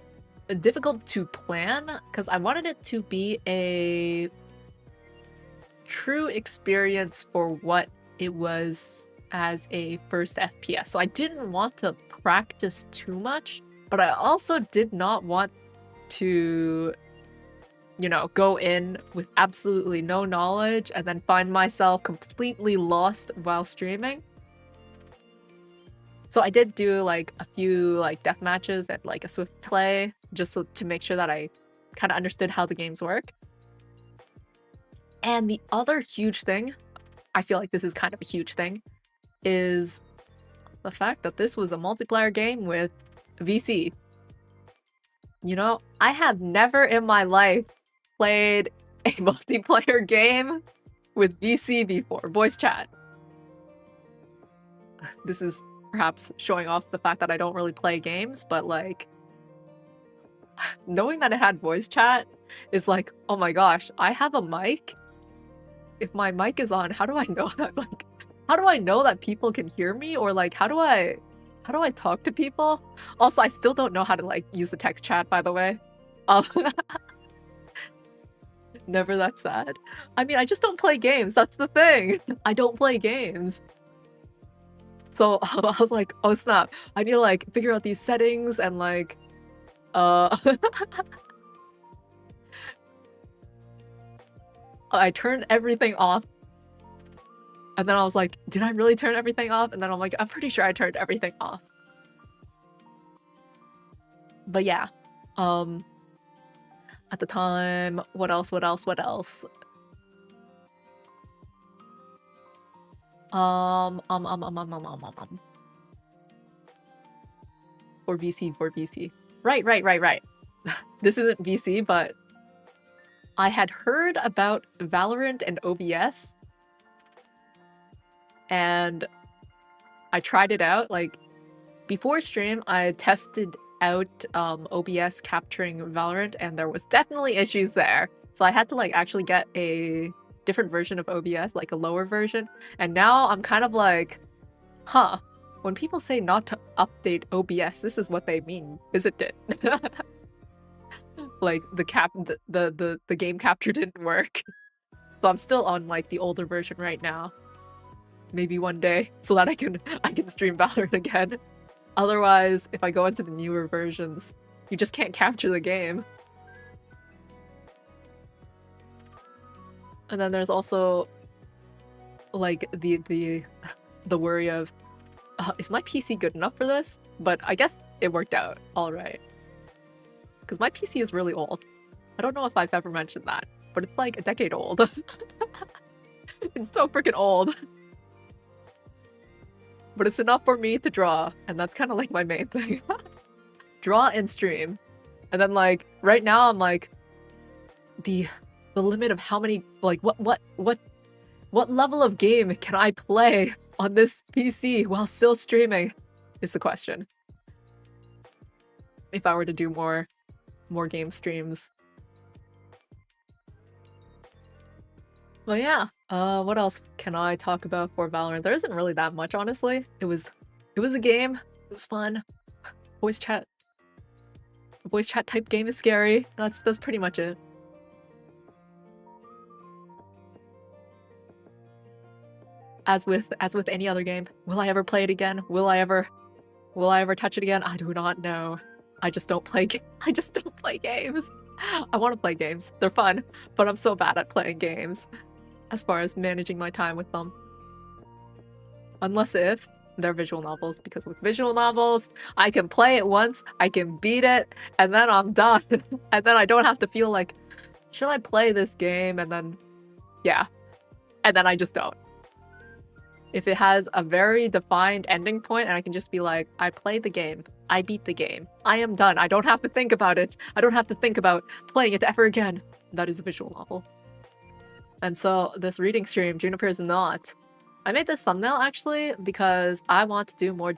difficult to plan because I wanted it to be a true experience for what it was as a first FPS. So I didn't want to practice too much, but I also did not want to, you know, go in with absolutely no knowledge and then find myself completely lost while streaming. So I did do like a few like death matches and like a swift play just so, to make sure that I kind of understood how the games work. And the other huge thing, I feel like this is kind of a huge thing, is the fact that this was a multiplayer game with VC. You know, I have never in my life played a multiplayer game with VC before, voice chat. This is perhaps showing off the fact that I don't really play games, but like knowing that it had voice chat is like, oh my gosh, I have a mic. If my mic is on, how do I know that like how do I know that people can hear me, or like how do I talk to people? Also, I still don't know how to like use the text chat, by the way. Never that sad. I mean, I just don't play games. That's the thing. I don't play games. So I was like, oh snap, I need to like figure out these settings and like I turned everything off. And then I was like, did I really turn everything off? And then I'm like, I'm pretty sure I turned everything off. But yeah. At the time, what else? For VC. Right. This isn't VC, but I had heard about Valorant and OBS. And I tried it out. Like, before stream, I tested out OBS capturing Valorant, and there was definitely issues there. So I had to like actually get a different version of OBS, like a lower version. And now I'm kind of like, huh, when people say not to update OBS, this is what they mean, isn't it? Like the game capture didn't work. So I'm still on like the older version right now. Maybe one day, so that I can stream Valorant again. Otherwise, if I go into the newer versions, you just can't capture the game. And then there's also like the worry of, is my PC good enough for this? But I guess it worked out all right. Because my PC is really old. I don't know if I've ever mentioned that, but it's like a decade old. It's so freaking old. But it's enough for me to draw, and that's kind of like my main thing. Draw and stream. And then like right now I'm like the limit of how many like what level of game can I play on this PC while still streaming is the question. If I were to do more game streams. Well, yeah. What else can I talk about for Valorant? There isn't really that much, honestly. It was a game. It was fun. Voice chat type game is scary. That's pretty much it. As with any other game, will I ever play it again? Will I ever touch it again? I do not know. I just don't play games. I want to play games. They're fun, but I'm so bad at playing games as far as managing my time with them. Unless if they're visual novels, because with visual novels, I can play it once, I can beat it, and then I'm done. And then I don't have to feel like, should I play this game? And then, yeah. And then I just don't. If it has a very defined ending point and I can just be like, I played the game, I beat the game, I am done, I don't have to think about it, I don't have to think about playing it ever again. That is a visual novel. And so this reading stream, Juniper's Not, I made this thumbnail actually because I want to do more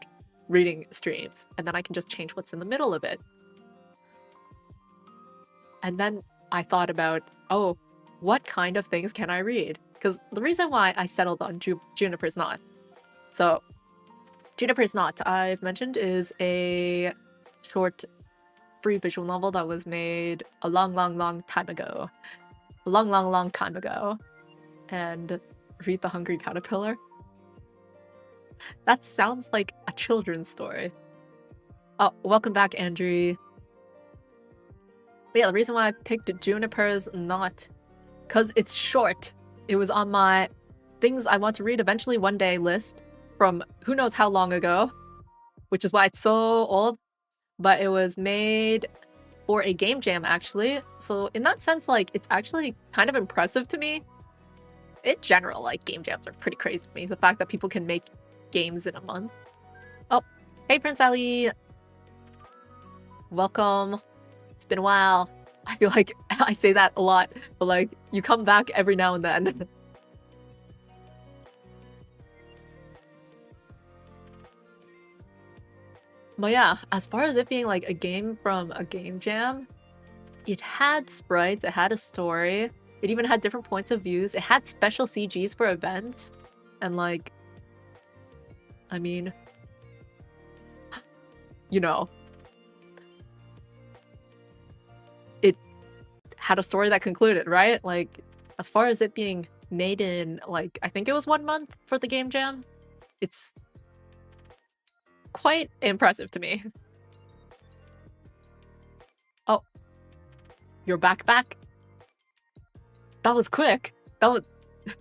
reading streams and then I can just change what's in the middle of it. And then I thought about, oh, what kind of things can I read? Because the reason why I settled on Juniper's Not. So, Juniper's Not, I've mentioned, is a short free visual novel that was made a long time ago. A long time ago. And read The Hungry Caterpillar. That sounds like a children's story. Oh, welcome back, Andrew. But yeah, the reason why I picked Juniper's Not, because it's short. It was on my things I want to read eventually one day list from who knows how long ago, which is why it's so old. But it was made for a game jam, actually. So in that sense, like, it's actually kind of impressive to me. In general, like, game jams are pretty crazy to me. The fact that people can make games in a month. Oh, hey, Prince Ali. Welcome. It's been a while. I feel like I say that a lot, but like, you come back every now and then. But yeah, as far as it being like a game from a game jam, it had sprites, it had a story, it even had different points of views, it had special CGs for events, and like, I mean, you know, it had a story that concluded, right? Like, as far as it being made in, like, I think it was 1 month for the game jam, it's quite impressive to me. Oh, you're back? That was quick. That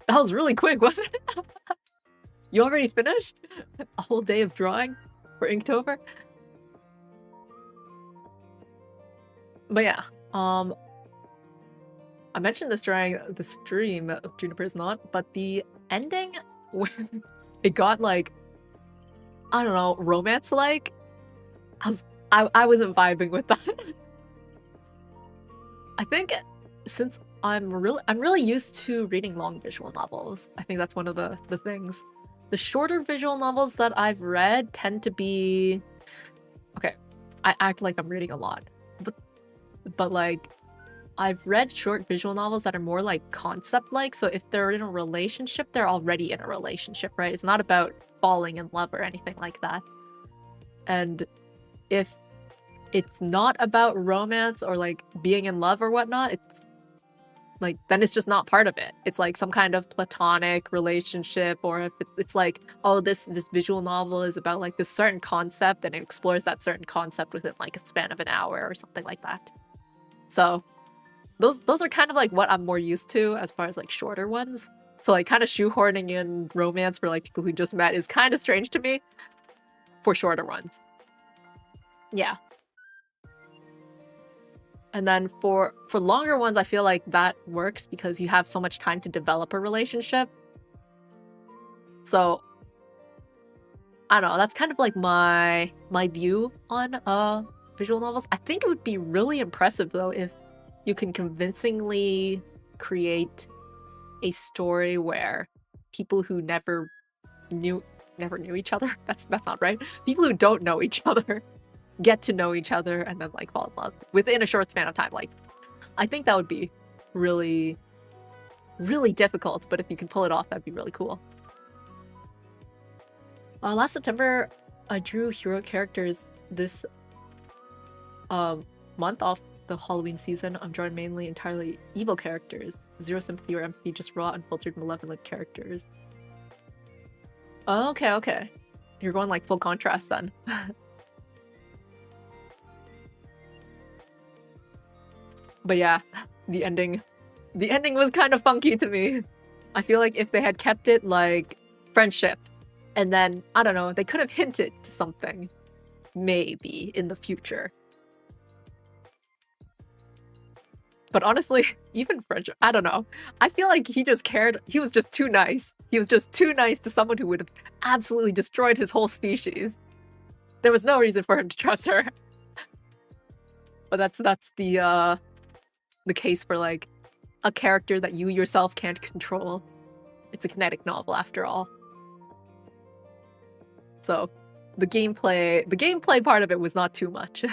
was really quick, wasn't it? You already finished? A whole day of drawing for Inktober? But yeah, I mentioned this during the stream of Juniper's Not, but the ending, when it got like, I don't know, romance-like, I wasn't vibing with that. I think since I'm really used to reading long visual novels. I think that's one of the things. The shorter visual novels that I've read tend to be, okay, I act like I'm reading a lot, but like, I've read short visual novels that are more like concept-like, so if they're in a relationship, they're already in a relationship, right? It's not about falling in love or anything like that. And if it's not about romance or like being in love or whatnot, it's like, then it's just not part of it. It's like some kind of platonic relationship, or if it's like, oh, this visual novel is about like this certain concept and it explores that certain concept within like a span of an hour or something like that. So those are kind of like what I'm more used to as far as like shorter ones. So like kind of shoehorning in romance for like people who just met is kind of strange to me for shorter ones. Yeah. And then for longer ones, I feel like that works because you have so much time to develop a relationship. So I don't know, that's kind of like my view on visual novels. I think it would be really impressive though if you can convincingly create a story where people who never knew each other, that's not right. People who don't know each other get to know each other and then like fall in love within a short span of time. Like, I think that would be really, really difficult, but if you can pull it off, that'd be really cool. Last September, I drew hero characters this month off the Halloween season. I'm drawing mainly entirely evil characters. Zero sympathy or empathy, just raw, unfiltered, malevolent characters. Okay. You're going like full contrast then. But yeah, the ending was kind of funky to me. I feel like if they had kept it like friendship, And then, I don't know, they could have hinted to something, maybe, in the future. But honestly, even Frederick, I don't know. I feel like he just cared. He was just too nice. He was just too nice to someone who would have absolutely destroyed his whole species. There was no reason for him to trust her. But that's the case for like a character that you yourself can't control. It's a kinetic novel after all. So the gameplay part of it was not too much.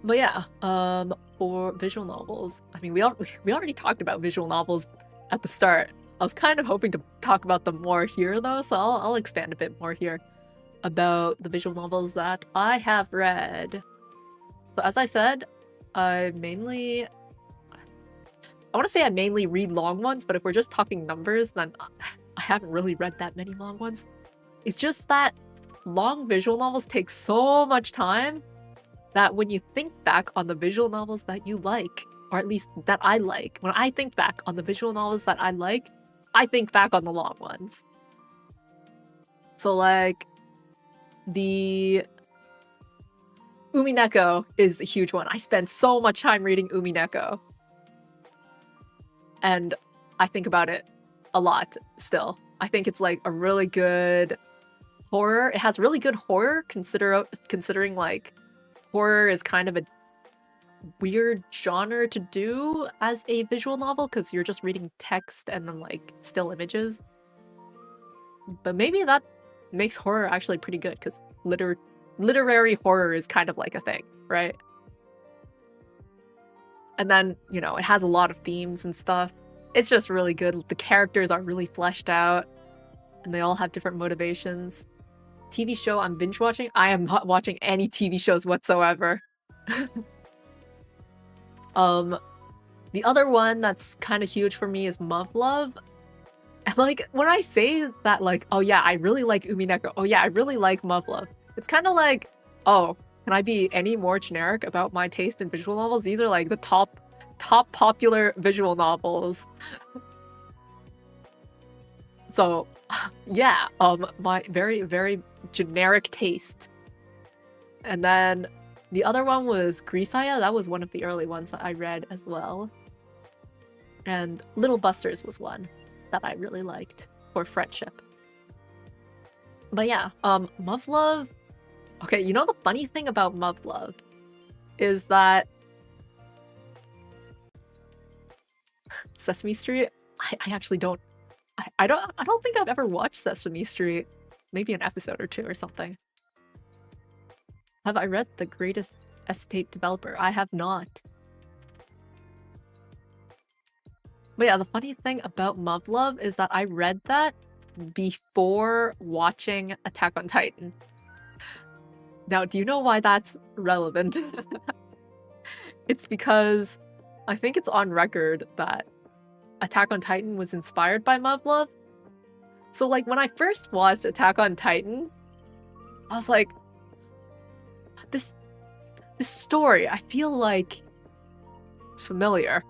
But yeah, for visual novels, I mean, we already talked about visual novels at the start. I was kind of hoping to talk about them more here though, so I'll expand a bit more here about the visual novels that I have read. So as I said, I mainly read long ones, but if we're just talking numbers, then I haven't really read that many long ones. It's just that long visual novels take so much time that when you think back on the visual novels that you like, or at least that I like, when I think back on the visual novels that I like, I think back on the long ones. So like, the Umineko is a huge one. I spent so much time reading Umineko. And I think about it a lot still. I think it's like a really good horror. It has really good horror considering like horror is kind of a weird genre to do as a visual novel because you're just reading text and then like still images. But maybe that makes horror actually pretty good because literary horror is kind of like a thing, right? And then, you know, it has a lot of themes and stuff. It's just really good. The characters are really fleshed out and they all have different motivations. TV show I'm binge watching? I am not watching any TV shows whatsoever. The other one that's kind of huge for me is Muv-Luv. And like, when I say that, like, oh yeah, I really like Umineko, oh yeah, I really like Muv-Luv, it's kind of like, oh, can I be any more generic about my taste in visual novels? These are like the top popular visual novels. So, yeah, my very, very generic taste. And then the other one was Grisaya. That was one of the early ones that I read as well. And Little Busters was one that I really liked for friendship. But yeah, Muv-Luv. Okay, you know the funny thing about Muv-Luv is that Sesame Street, I actually don't I don't think I've ever watched Sesame Street. Maybe an episode or two or something. Have I read The Greatest Estate Developer? I have not. But yeah, the funny thing about Muv-Luv is that I read that before watching Attack on Titan. Now, do you know why that's relevant? It's because I think it's on record that Attack on Titan was inspired by Muv-Luv. So like when I first watched Attack on Titan, I was like, this story, I feel like it's familiar.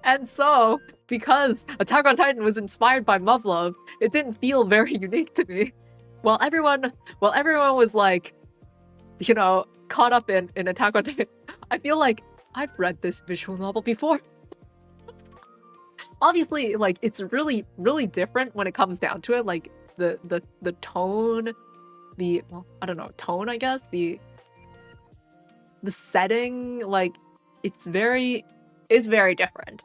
And so, because Attack on Titan was inspired by Muv-Luv, it didn't feel very unique to me. While everyone was like, you know, caught up in Attack on Titan, I feel like I've read this visual novel before. Obviously, like, it's really, really different when it comes down to it. Like, the tone, well, I don't know, tone, I guess, the setting, like, it's very different.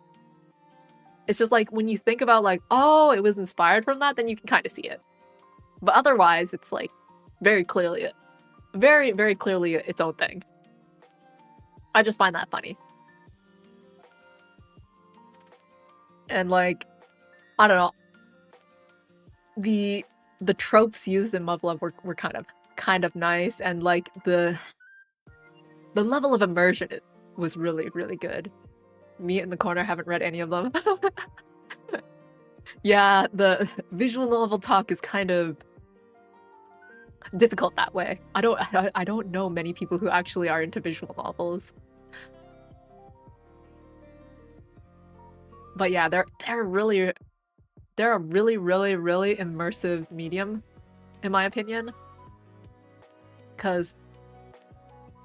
It's just like, when you think about like, oh, it was inspired from that, then you can kind of see it. But otherwise, it's like, very clearly its own thing. I just find that funny. And like, I don't know, the tropes used in Muv-Luv were kind of nice, and like the level of immersion was really, really good. Me in the corner haven't read any of them. Yeah, the visual novel talk is kind of difficult that way. I don't know many people who actually are into visual novels. But yeah, they're a really immersive medium, in my opinion. Because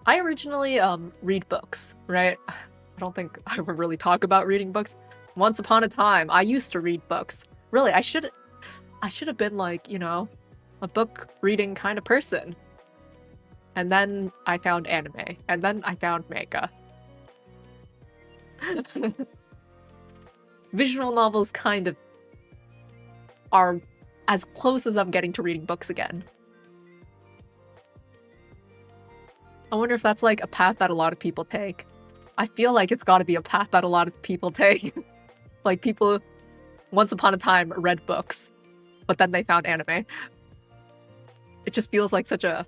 I originally read books, right? I don't think I ever really talk about reading books. Once upon a time, I used to read books. Really, I should have been like, you know, a book reading kind of person. And then I found anime, and then I found manga. Visual novels kind of are as close as I'm getting to reading books again. I wonder if that's like a path that a lot of people take. I feel like it's gotta be a path that a lot of people take. Like people once upon a time read books, but then they found anime. It just feels like such a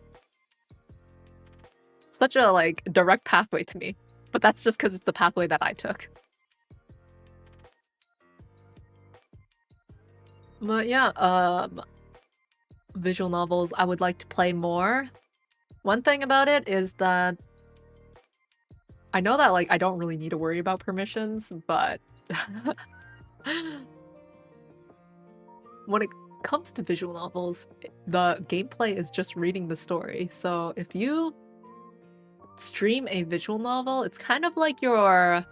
like direct pathway to me. But that's just because it's the pathway that I took. But yeah, visual novels, I would like to play more. One thing about it is that I know that like I don't really need to worry about permissions, but when it comes to visual novels, the gameplay is just reading the story. So if you stream a visual novel, it's kind of like your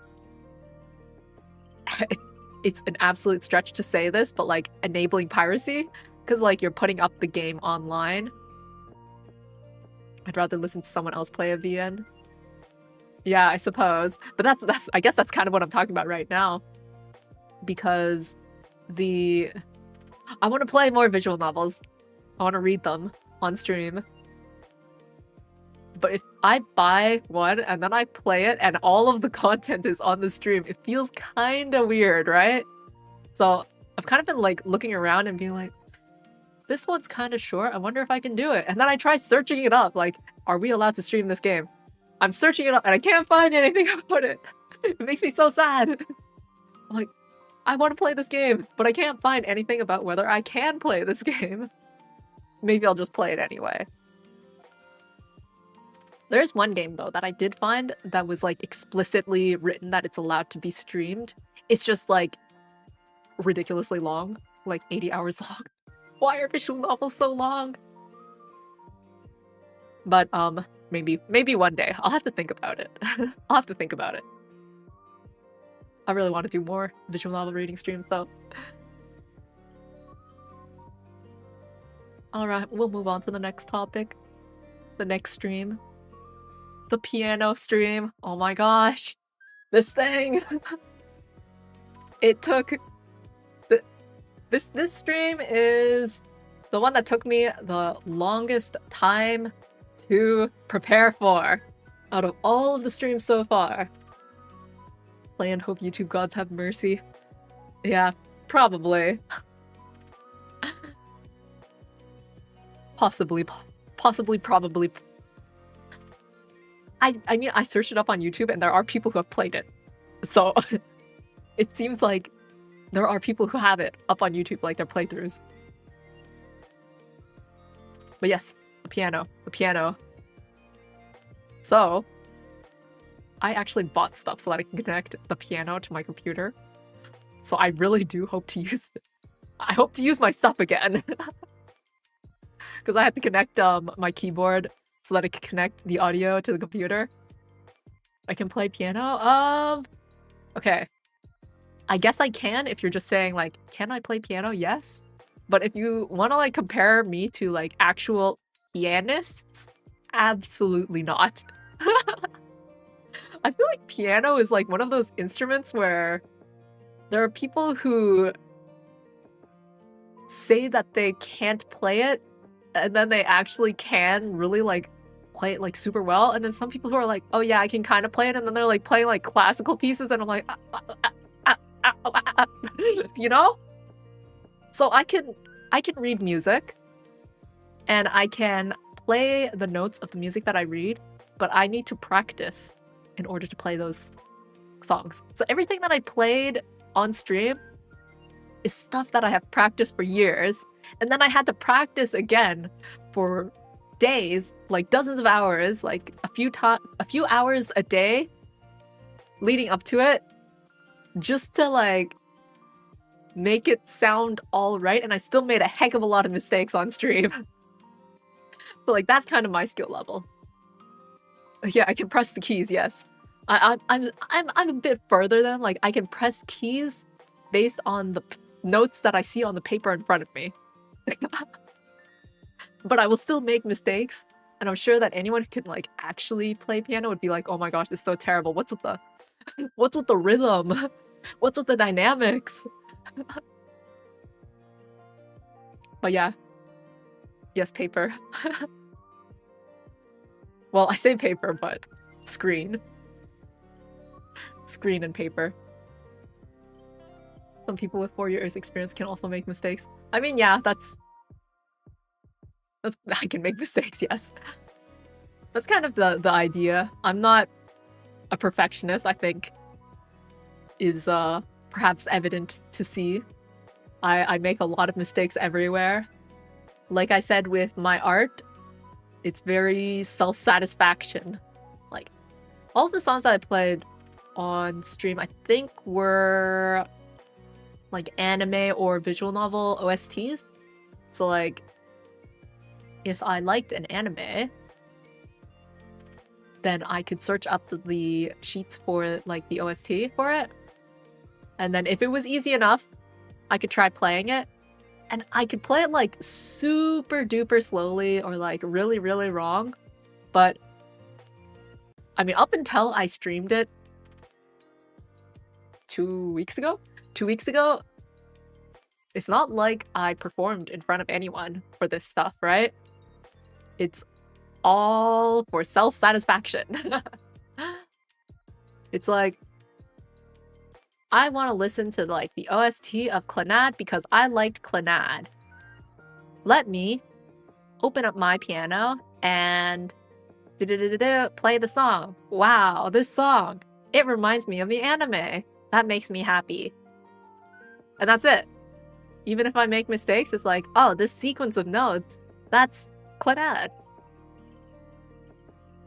it's an absolute stretch to say this, but like enabling piracy, because like you're putting up the game online. I'd rather listen to someone else play a VN. Yeah, I suppose. But that's I guess that's kind of what I'm talking about right now. Because I want to play more visual novels. I want to read them on stream. But if I buy one and then I play it and all of the content is on the stream, it feels kind of weird, right? So I've kind of been like looking around and being like, this one's kind of short. I wonder if I can do it. And then I try searching it up. Like, are we allowed to stream this game? I'm searching it up and I can't find anything about it. It makes me so sad. I'm like, I want to play this game, but I can't find anything about whether I can play this game. Maybe I'll just play it anyway. There's one game, though, that I did find that was, like, explicitly written that it's allowed to be streamed. It's just, like, ridiculously long. Like, 80 hours long. Why are visual novels so long? But, maybe one day. I'll have to think about it. I'll have to think about it. I really want to do more visual novel reading streams, though. Alright, we'll move on to the next topic. The next stream. The piano stream. Oh my gosh. This thing. It took... This stream is the one that took me the longest time to prepare for out of all of the streams so far. Play and hope YouTube gods have mercy. Yeah, probably. Possibly, probably. I mean, I searched it up on YouTube and there are people who have played it. So, it seems like there are people who have it up on YouTube, like their playthroughs. But yes, the piano. So, I actually bought stuff so that I can connect the piano to my computer. So I really do hope to use it. I hope to use my stuff again. Because I have to connect my keyboard so that I can connect the audio to the computer. I can play piano? Okay. I guess I can if you're just saying, like, can I play piano? Yes. But if you want to, like, compare me to, like, actual pianists, absolutely not. I feel like piano is, like, one of those instruments where there are people who say that they can't play it, and then they actually can really, like, play it, like, super well. And then some people who are like, oh yeah, I can kind of play it, and then they're, like, playing, like, classical pieces, and I'm like, you know? So I can read music, and I can play the notes of the music that I read, but I need to practice in order to play those songs. So everything that I played on stream is stuff that I have practiced for years, and then I had to practice again for days, like dozens of hours, like a few hours a day leading up to it, just to like make it sound all right, and I still made a heck of a lot of mistakes on stream. But like that's kind of my skill level. Yeah, I can press the keys. Yes, I'm a bit further than like I can press keys based on the notes that I see on the paper in front of me. But I will still make mistakes, and I'm sure that anyone who can like actually play piano would be like, "Oh my gosh, this is so terrible. What's with the rhythm? What's with the dynamics?" But yeah, yes, paper. Well, I say paper, but screen and paper. Some people with 4 years experience can also make mistakes. I mean, yeah, that's I can make mistakes, yes. That's kind of the idea. I'm not a perfectionist, I think is perhaps evident to see. I make a lot of mistakes everywhere. Like I said with my art, it's very self-satisfaction. Like all of the songs that I played on stream, I think were like anime or visual novel OSTs. So like if I liked an anime, then I could search up the sheets for like the OST for it. And then if it was easy enough, I could try playing it. And I could play it like super duper slowly or like really, really wrong. But I mean, up until I streamed it 2 weeks ago, it's not like I performed in front of anyone for this stuff, right? It's all for self-satisfaction. It's like, I want to listen to like the OST of Clannad because I liked Clannad. Let me open up my piano and play the song. Wow, this song. It reminds me of the anime. That makes me happy. And that's it. Even if I make mistakes, it's like, oh, this sequence of notes, that's Clannad.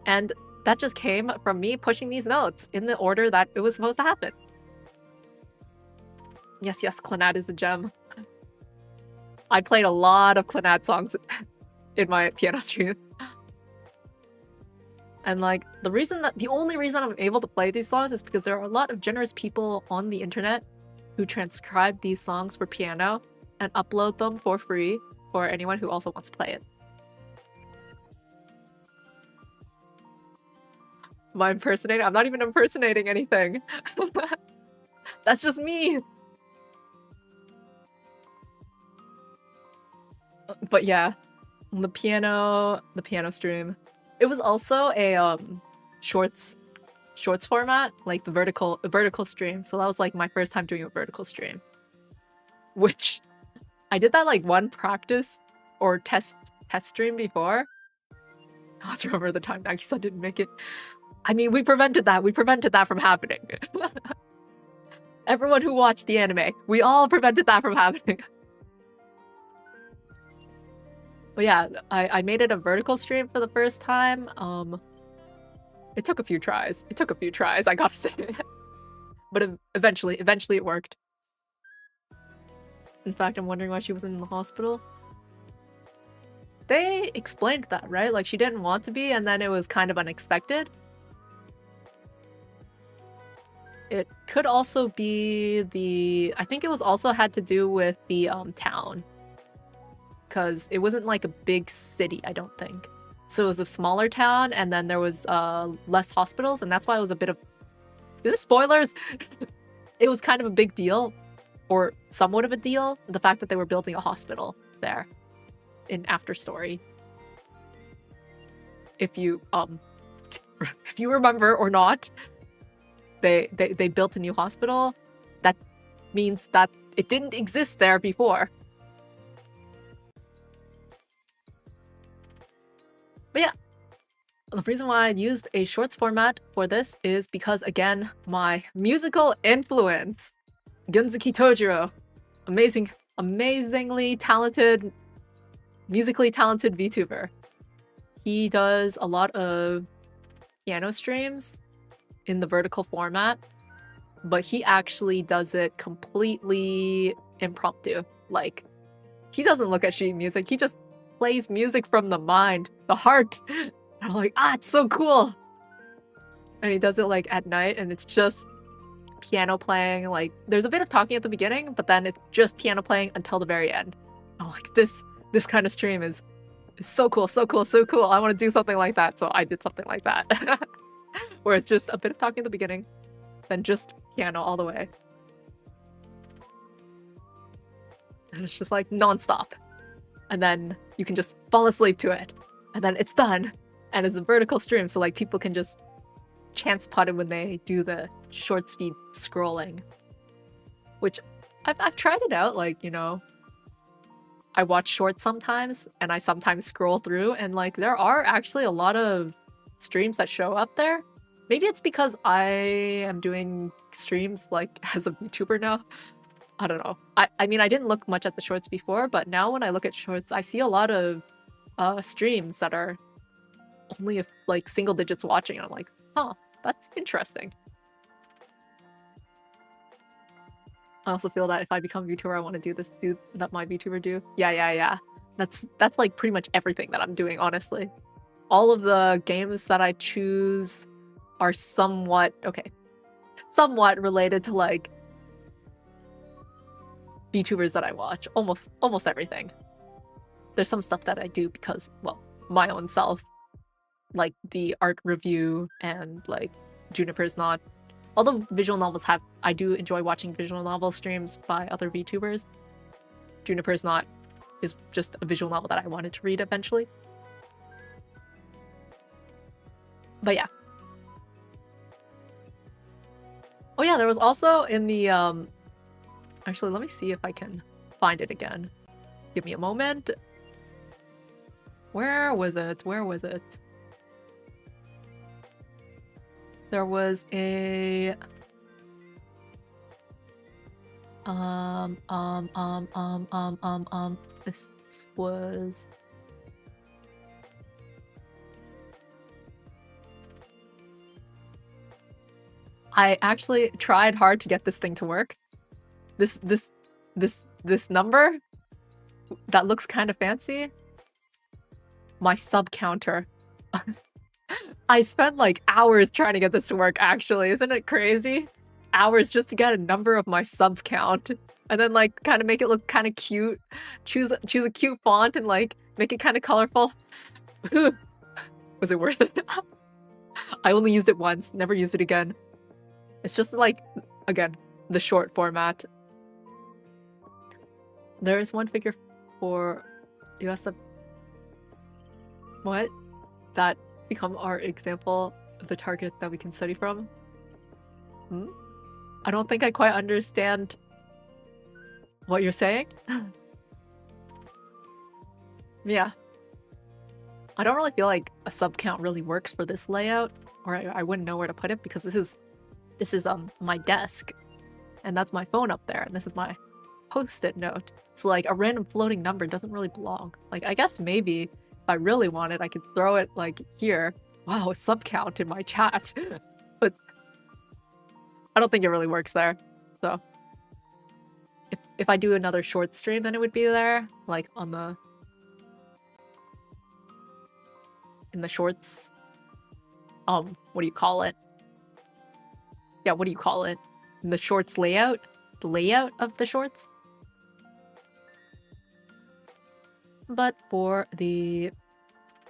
And that just came from me pushing these notes in the order that it was supposed to happen. Yes, Clannad is a gem. I played a lot of Clannad songs in my piano stream. And like, the only reason I'm able to play these songs is because there are a lot of generous people on the internet who transcribe these songs for piano and upload them for free for anyone who also wants to play it. Am I impersonating? I'm not even impersonating anything. That's just me. But yeah, the piano stream. It was also a shorts format, like the vertical stream. So that was like my first time doing a vertical stream. Which I did that like one practice or test stream before. I have to remember the time Nagi-san didn't make it. I mean, we prevented that from happening. Everyone who watched the anime, we all prevented that from happening. But yeah, I made it a vertical stream for the first time. It took a few tries. I gotta say. But eventually it worked. In fact, I'm wondering why she wasn't in the hospital. They explained that, right? Like she didn't want to be, and then it was kind of unexpected. It could also be I think it was also had to do with the town. Because it wasn't like a big city, I don't think. So it was a smaller town, and then there was less hospitals, and that's why it was a bit of... Is this spoilers? It was kind of a big deal, or somewhat of a deal, the fact that they were building a hospital there in After Story. If you remember or not, they built a new hospital. That means that it didn't exist there before. But yeah, the reason why I used a shorts format for this is because, again, my musical influence. Gunzuki Tojiro, amazingly talented, musically talented VTuber. He does a lot of piano streams in the vertical format, but he actually does it completely impromptu. Like, he doesn't look at sheet music, he just plays music from the mind, the heart. And I'm like, it's so cool. And he does it like at night, and it's just piano playing. Like, there's a bit of talking at the beginning, but then it's just piano playing until the very end. I'm like, this kind of stream is so cool, so cool, so cool. I want to do something like that, so I did something like that. Where it's just a bit of talking at the beginning, then just piano all the way. And it's just like non-stop. And then you can just fall asleep to it. And then it's done. And it's a vertical stream, so like people can just chance pot it when they do the short speed scrolling. Which I've tried it out, like, you know, I watch shorts sometimes, and I sometimes scroll through, and like there are actually a lot of streams that show up there. Maybe it's because I am doing streams like as a VTuber now. I don't know. I mean, I didn't look much at the shorts before, but now when I look at shorts, I see a lot of streams that are only like single digits watching, and I'm like, huh, that's interesting. I also feel that if I become a VTuber, I want to do this that my VTuber do. Yeah. That's like pretty much everything that I'm doing, honestly. All of the games that I choose are somewhat related to like VTubers that I watch. Almost everything. There's some stuff that I do because, well, my own self, like the art review and like Juniper's not. Although visual novels I do enjoy watching visual novel streams by other VTubers. Juniper's Not is just a visual novel that I wanted to read eventually. But yeah. Oh yeah, there was also in the actually, let me see if I can find it again. Give me a moment. Where was it? There was a this was I actually tried hard to get this thing to work. This number that looks kind of fancy. My sub counter. I spent like hours trying to get this to work, actually. Isn't it crazy? Hours just to get a number of my sub count. And then like kind of make it look kind of cute. Choose a cute font and like make it kind of colorful. Was it worth it? I only used it once, never used it again. It's just like, again, the short format. There is one figure for US. What? That become our example of the target that we can study from? I don't think I quite understand what you're saying. Yeah. I don't really feel like a sub count really works for this layout, or I wouldn't know where to put it because this is my desk, and that's my phone up there, and this is my post-it note. So like a random floating number doesn't really belong. Like I guess maybe if I really wanted, I could throw it like here. Wow, sub count in my chat. But I don't think it really works there. So if I do another short stream, then it would be there, like on the in the shorts. What do you call it? Yeah, what do you call it? In the shorts layout? The layout of the shorts? But for the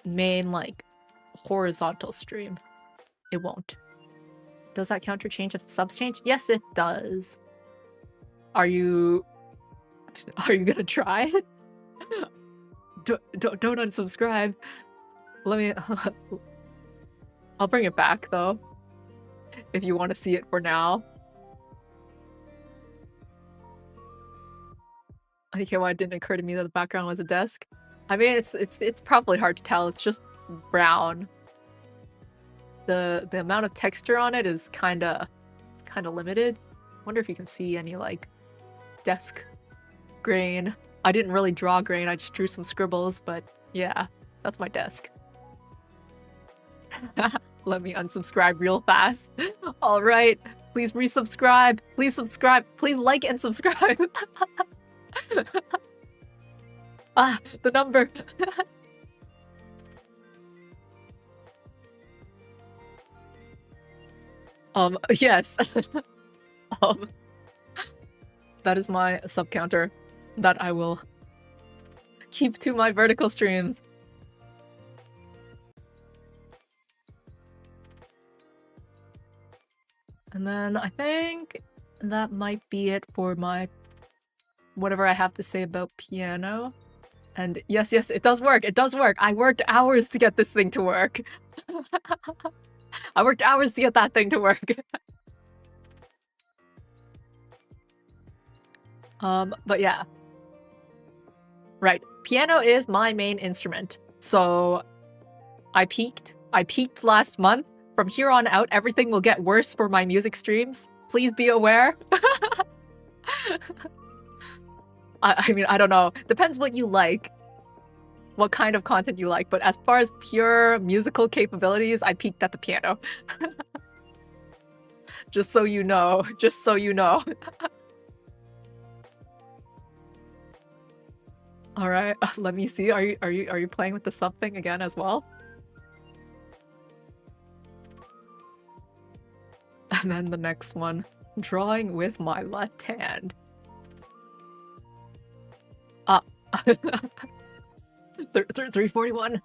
main, like, horizontal stream, it won't. Does that counter change if the subs change? Yes, it does. Are you gonna try it? Don't unsubscribe. Let me... I'll bring it back, though. If you want to see it for now. I think why it didn't occur to me that the background was a desk. I mean, it's probably hard to tell. It's just brown. The amount of texture on it is kind of limited. Wonder if you can see any like desk grain. I didn't really draw grain. I just drew some scribbles, but yeah, that's my desk. Let me unsubscribe real fast. All right, please resubscribe. Please subscribe. Please like and subscribe. Ah, the number. Yes. um, that is my sub counter that I will keep to my vertical streams. And then I think that might be it for my whatever I have to say about piano. And yes, it does work. It does work. I worked hours to get this thing to work. I worked hours to get that thing to work. But yeah. Right. Piano is my main instrument. So I peaked last month. From here on out, everything will get worse for my music streams. Please be aware. I mean, I don't know. Depends what you like. What kind of content you like. But as far as pure musical capabilities, I peaked at the piano. Just so you know. Just so you know. All right, let me see. Are you playing with the sub thing again as well? And then the next one, drawing with my left hand. 341.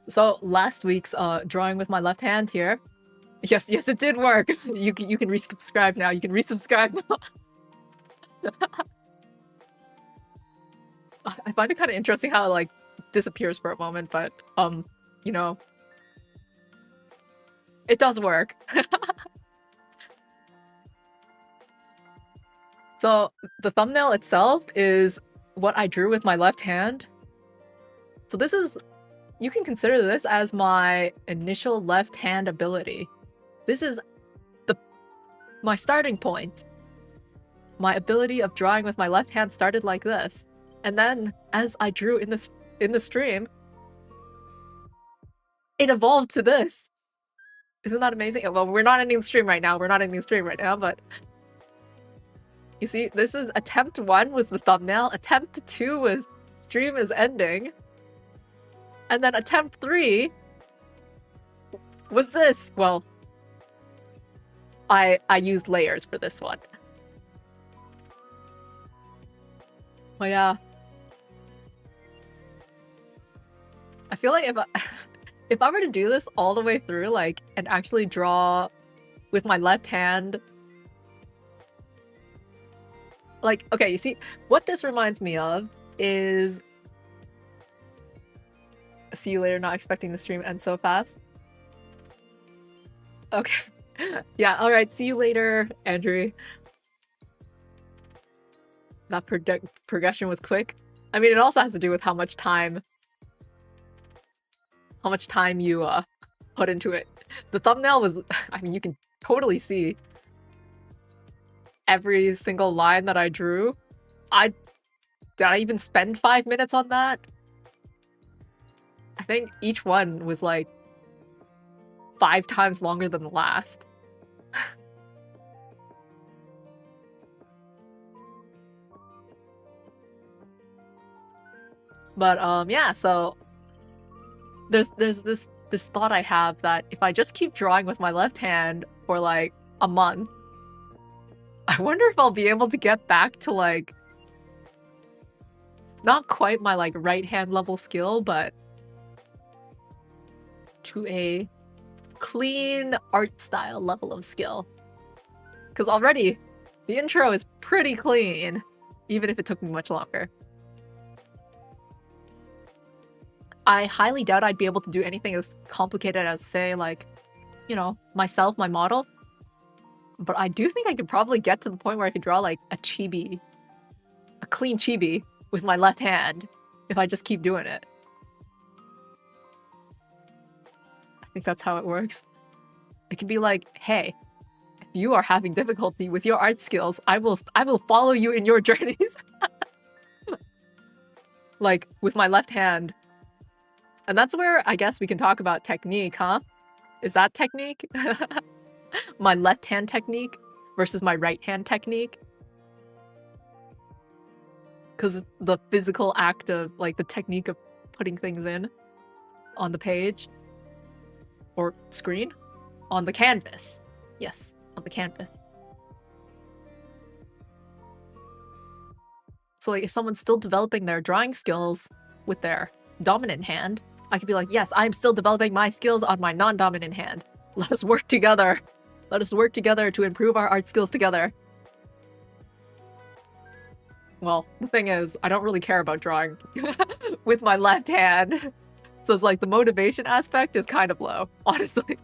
So last week's drawing with my left hand here. Yes, it did work. You can resubscribe now. You can resubscribe now. I find it kind of interesting how it like disappears for a moment, but you know, it does work. So the thumbnail itself is what I drew with my left hand. So this is, you can consider this as my initial left hand ability. This is my starting point. My ability of drawing with my left hand started like this. And then as I drew in the stream, it evolved to this. Isn't that amazing? Well, we're not ending the stream right now. But you see, this was attempt 1 was the thumbnail, attempt 2 was stream is ending, and then attempt 3 was this. Well, I used layers for this one. Well, yeah. I feel like if I were to do this all the way through, like, and actually draw with my left hand, like, okay, you see, what this reminds me of is... See you later, not expecting the stream end so fast. Okay. Yeah, alright, see you later, Andrew. That progression was quick. I mean, it also has to do with how much time you put into it. The thumbnail was, I mean, you can totally see every single line that I drew. Did I even spend 5 minutes on that? I think each one was like 5 times longer than the last. But yeah, so there's this thought I have that if I just keep drawing with my left hand for like a month, I wonder if I'll be able to get back to like not quite my like right hand level skill, but to a clean art style level of skill. Because already the intro is pretty clean, even if it took me much longer. I highly doubt I'd be able to do anything as complicated as, say, like, you know, myself, my model. But I do think I could probably get to the point where I could draw, like, a chibi. A clean chibi with my left hand if I just keep doing it. I think that's how it works. It can be like, hey, if you are having difficulty with your art skills, I will follow you in your journeys. Like, with my left hand. And that's where I guess we can talk about technique, huh? Is that technique? My left hand technique? versus my right hand technique. Because the physical act of, like, the technique of putting things in on the page or screen on the canvas. Yes, on the canvas. So, like, if someone's still developing their drawing skills with their dominant hand, I could be like, yes, I'm still developing my skills on my non-dominant hand. Let us work together. Let us work together to improve our art skills together. Well, the thing is, I don't really care about drawing with my left hand. So it's like the motivation aspect is kind of low, honestly.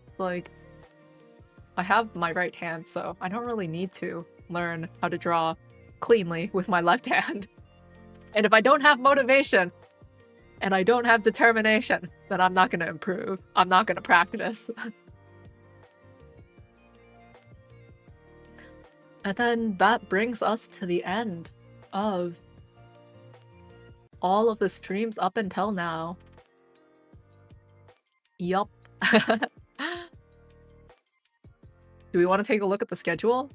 It's like, I have my right hand, so I don't really need to learn how to draw cleanly with my left hand. And if I don't have motivation and I don't have determination, then I'm not going to improve. I'm not going to practice. And then that brings us to the end of all of the streams up until now. Yup. Do we want to take a look at the schedule?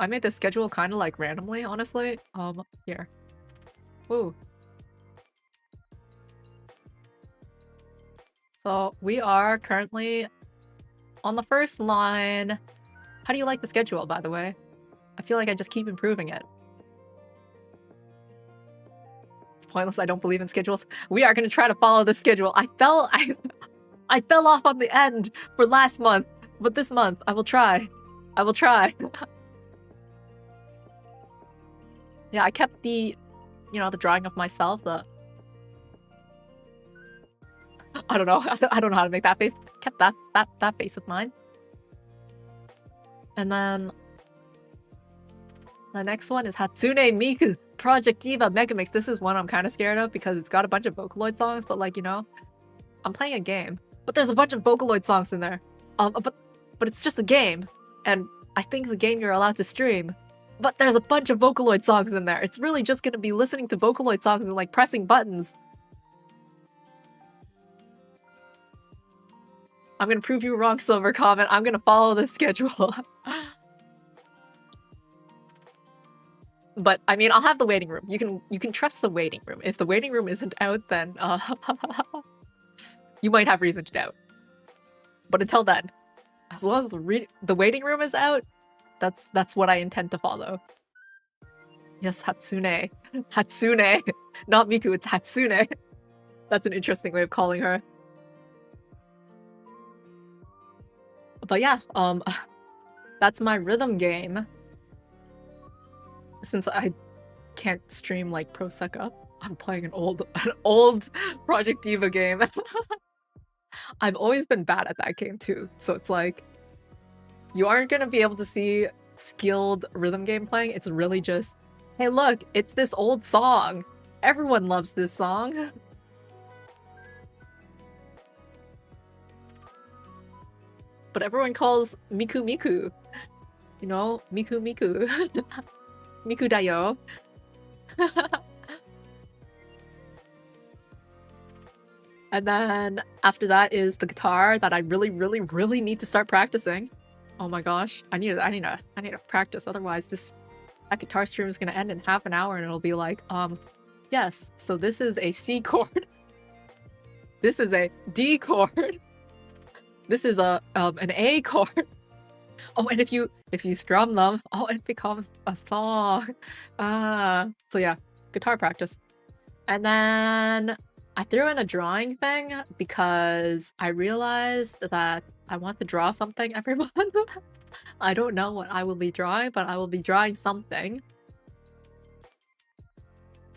I made the schedule kind of like randomly, honestly. Here. Woo. So we are currently on the first line. How do you like the schedule, by the way? I feel like I just keep improving it. It's pointless, I don't believe in schedules. We are gonna try to follow the schedule. I fell off on the end for last month, but this month I will try. I will try. Yeah, I kept the, you know, the drawing of myself, the... I don't know. I don't know how to make that face. Kept that face of mine. And then the next one is Hatsune Miku Project Diva Megamix. This is one I'm kind of scared of because it's got a bunch of Vocaloid songs, but like, you know, I'm playing a game. But there's a bunch of Vocaloid songs in there. But it's just a game. And I think the game you're allowed to stream. But there's a bunch of Vocaloid songs in there. It's really just gonna be listening to Vocaloid songs and like pressing buttons. I'm gonna prove you wrong, Silver Comment. I'm gonna follow the schedule. But I mean, I'll have the waiting room. You can trust the waiting room. If the waiting room isn't out, then you might have reason to doubt. But until then, as long as the waiting room is out, that's what I intend to follow. Yes, Hatsune. Hatsune. Not Miku, it's Hatsune. That's an interesting way of calling her. But yeah, that's my rhythm game. Since I can't stream like Pro Sucka, I'm playing an old Project Diva game. I've always been bad at that game too, so it's like you aren't gonna be able to see skilled rhythm game playing. It's really just, hey look, it's this old song. Everyone loves this song. But everyone calls Miku Miku. You know, Miku Miku. Miku dayo. And then after that is the guitar that I really need to start practicing. Oh my gosh, I need to practice. Otherwise, that guitar stream is gonna end in half an hour, and it'll be like, yes. So this is a C chord. This is a D chord. This is an A chord. Oh, and if you strum them, oh, it becomes a song. So yeah, guitar practice. And then I threw in a drawing thing because I realized that I want to draw something every month. I don't know what I will be drawing, but I will be drawing something.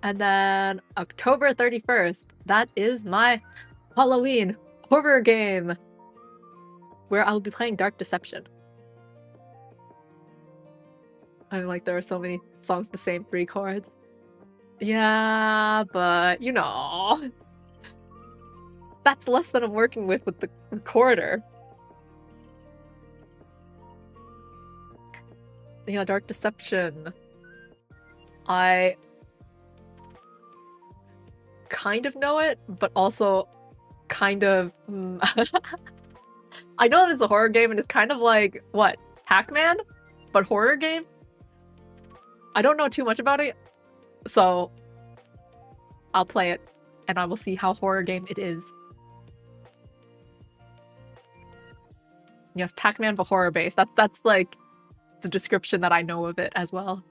And then October 31st, that is my Halloween horror game, where I'll be playing Dark Deception. I mean, like, there are so many songs the same 3 chords. Yeah, but, you know, that's less than I'm working with the recorder. Yeah, Dark Deception. I kind of know it, but also kind of... I know that it's a horror game and it's kind of like, what, Pac-Man? But horror game? I don't know too much about it, so I'll play it and I will see how horror game it is. Yes, Pac-Man but horror based. That's like the description that I know of it as well.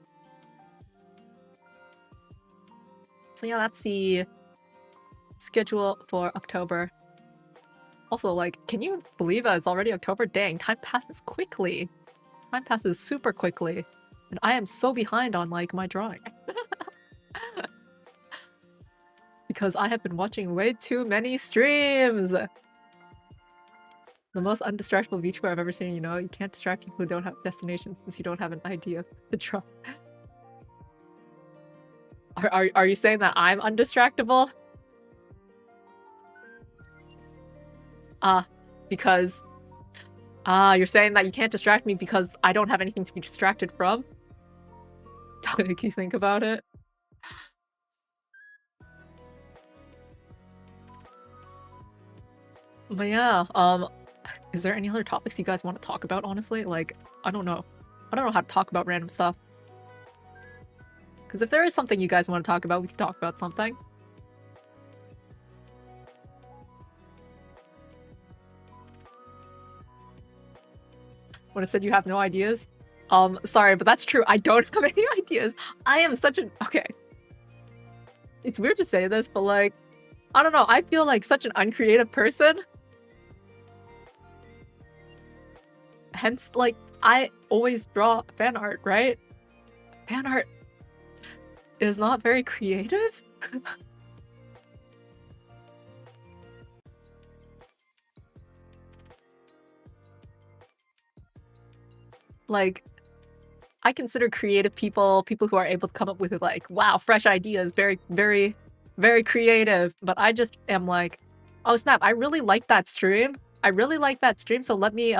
So yeah, that's the schedule for October. Also, like, can you believe that it's already October? Dang, time passes quickly. Time passes super quickly. And I am so behind on, like, my drawing. Because I have been watching way too many streams! The most undistractable VTuber I've ever seen, you know? You can't distract people who don't have destinations since you don't have an idea of the draw. Are you saying that I'm undistractable? Because... you're saying that you can't distract me because I don't have anything to be distracted from? Don't make you think about it. But yeah, is there any other topics you guys want to talk about, honestly? Like, I don't know. I don't know how to talk about random stuff. Because if there is something you guys want to talk about, we can talk about something. When I said you have no ideas? Sorry, but that's true. I don't have any ideas. I am such an... Okay. It's weird to say this, but like, I don't know. I feel like such an uncreative person. Hence, like, I always draw fan art, right? Fan art is not very creative. Like, I consider creative people who are able to come up with, like, wow, fresh ideas, very, very, very creative. But I just am like, oh snap, I really like that stream. I really like that stream, so let me,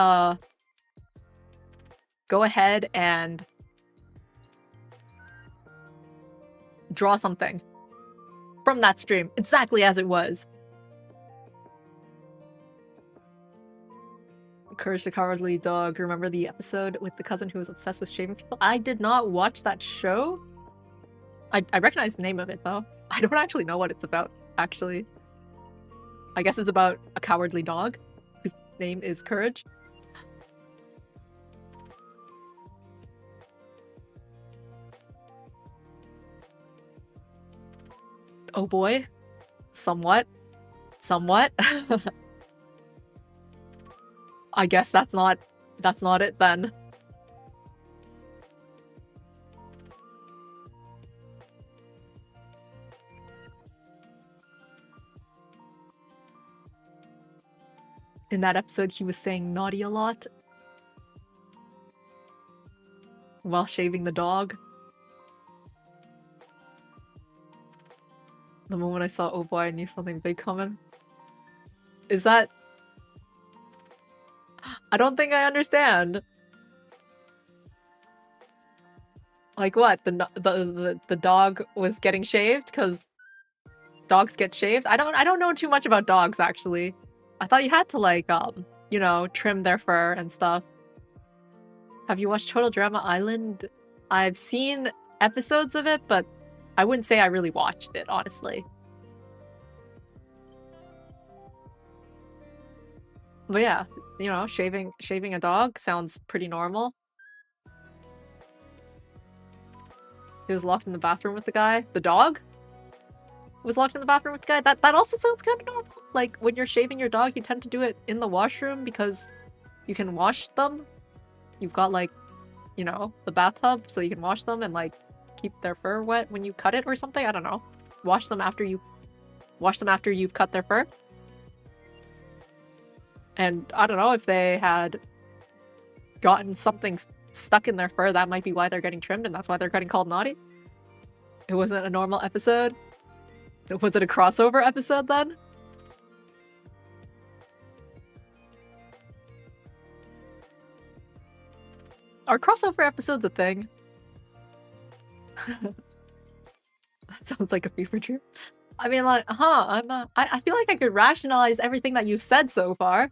go ahead and draw something from that stream, exactly as it was. Courage the Cowardly Dog. Remember the episode with the cousin who was obsessed with shaving people? I did not watch that show. I recognize the name of it, though. I don't actually know what it's about, actually. I guess it's about a cowardly dog whose name is Courage. Oh boy. Somewhat. Somewhat. I guess that's not it then. In that episode, he was saying naughty a lot while shaving the dog. The moment I saw oh boy, I knew something big coming. Is that... I don't think I understand. Like what? The dog was getting shaved because dogs get shaved? I don't know too much about dogs, actually. I thought you had to, like, you know, trim their fur and stuff. Have you watched Total Drama Island? I've seen episodes of it, but I wouldn't say I really watched it, honestly. But yeah, you know, shaving a dog sounds pretty normal. He was locked in the bathroom with the guy. The dog was locked in the bathroom with the guy. That also sounds kind of normal. Like, when you're shaving your dog, you tend to do it in the washroom because you can wash them. You've got, like, you know, the bathtub, so you can wash them and, like, keep their fur wet when you cut it or something. I don't know. Wash them after you've cut their fur. And I don't know, if they had gotten something stuck in their fur, that might be why they're getting trimmed, and that's why they're getting called naughty. It wasn't a normal episode. Was it a crossover episode then? Are crossover episodes a thing? That sounds like a fever dream. I mean, like, I feel like I could rationalize everything that you've said so far.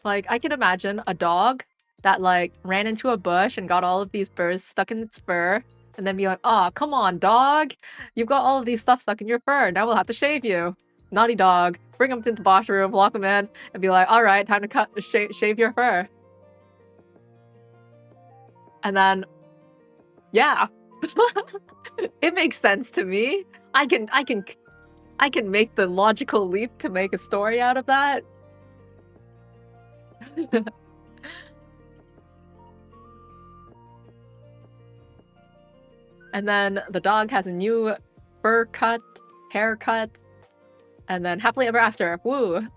Like, I can imagine a dog that, like, ran into a bush and got all of these burrs stuck in its fur, and then be like, "Aw, come on, dog! You've got all of these stuff stuck in your fur, now we'll have to shave you." Naughty dog. Bring him to the washroom, lock him in, and be like, "Alright, time to shave your fur." And then, yeah. It makes sense to me. I can make the logical leap to make a story out of that. And then the dog has a new fur cut, haircut, and then happily ever after. Woo!